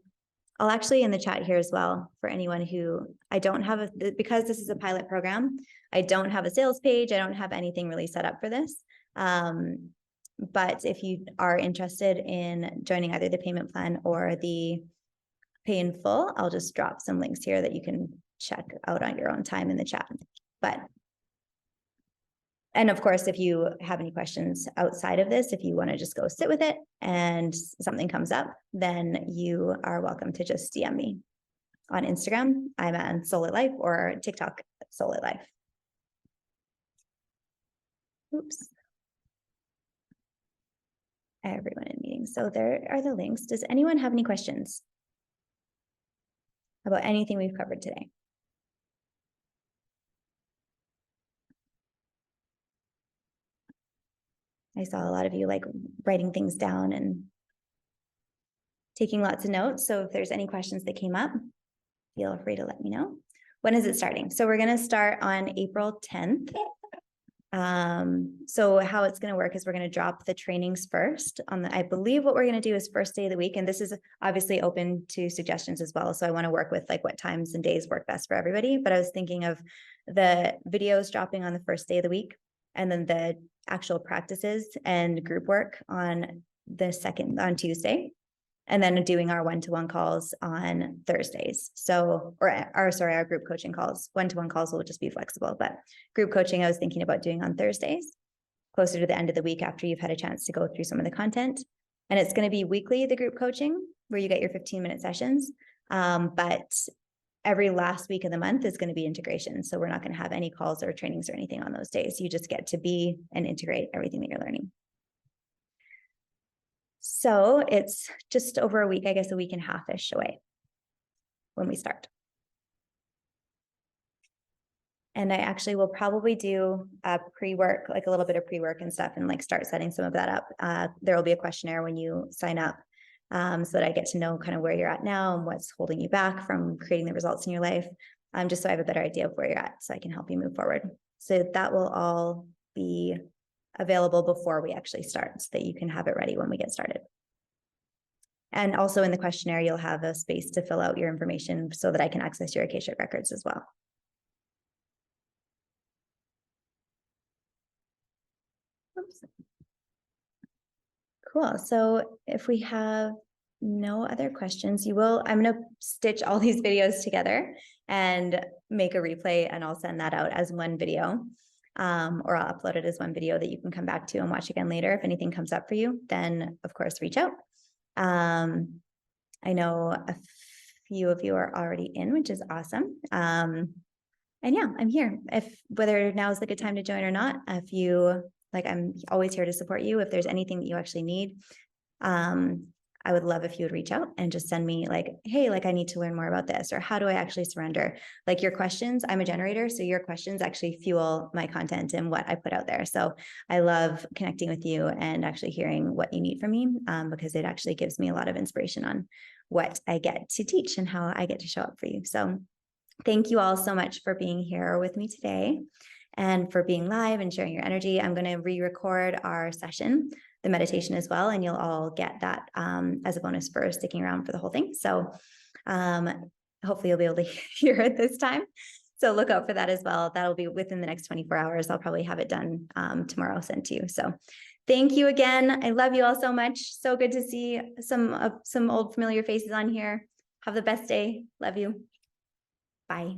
I'll actually in the chat here as well, for anyone who because this is a pilot program, I don't have a sales page. I don't have anything really set up for this. But if you are interested in joining either the payment plan or the pay in full, I'll just drop some links here that you can check out on your own time in the chat. And of course, if you have any questions outside of this, if you want to just go sit with it and something comes up, then you are welcome to just DM me on Instagram. I'm on Soul It Life, or TikTok, Soul It Life. Oops. Everyone in meetings. So there are the links. Does anyone have any questions about anything we've covered today? I saw a lot of you like writing things down and taking lots of notes. So if there's any questions that came up, feel free to let me know. When is it starting? So we're going to start on April 10th. So how it's going to work is we're going to drop the trainings first I believe what we're going to do is first day of the week. And this is obviously open to suggestions as well. So I want to work with like what times and days work best for everybody. But I was thinking of the videos dropping on the first day of the week, and then the actual practices and group work on Tuesday, and then doing our one-to-one calls on Thursdays. So, our group coaching calls. One-to-one calls will just be flexible, but group coaching I was thinking about doing on Thursdays, closer to the end of the week after you've had a chance to go through some of the content. And it's going to be weekly, the group coaching, where you get your 15-minute sessions. But every last week of the month is going to be integration. So we're not going to have any calls or trainings or anything on those days. You just get to be and integrate everything that you're learning. So it's just over a week, I guess a week and a half-ish away when we start. And I actually will probably do a pre-work, like a little bit of pre-work and stuff, and like start setting some of that up. There will be a questionnaire when you sign up, so that I get to know kind of where you're at now and what's holding you back from creating the results in your life, just so I have a better idea of where you're at, so I can help you move forward. So that will all be available before we actually start, so that you can have it ready when we get started. And also in the questionnaire, you'll have a space to fill out your information so that I can access your Akashic records as well. Oops. Cool. So if we have no other questions, I'm going to stitch all these videos together and make a replay, and I'll send that out as one video. or I'll upload it as one video that you can come back to and watch again later. If anything comes up for you, then of course, reach out. I know a few of you are already in, which is awesome. And yeah, I'm here. Whether now is the good time to join or not, if you like, I'm always here to support you. If there's anything that you actually need, I would love if you would reach out and just send me like, hey, like I need to learn more about this, or how do I actually surrender? Like your questions, I'm a generator, so your questions actually fuel my content and what I put out there. So I love connecting with you and actually hearing what you need from me, because it actually gives me a lot of inspiration on what I get to teach and how I get to show up for you. So thank you all so much for being here with me today and for being live and sharing your energy. I'm going to re-record our session, the meditation as well, and you'll all get that as a bonus for sticking around for the whole thing. So hopefully you'll be able to hear it this time. So look out for that as well. That'll be within the next 24 hours. I'll probably have it done tomorrow, sent to you. So thank you again. I love you all so much. So good to see some old familiar faces on here. Have the best day. Love you. Bye.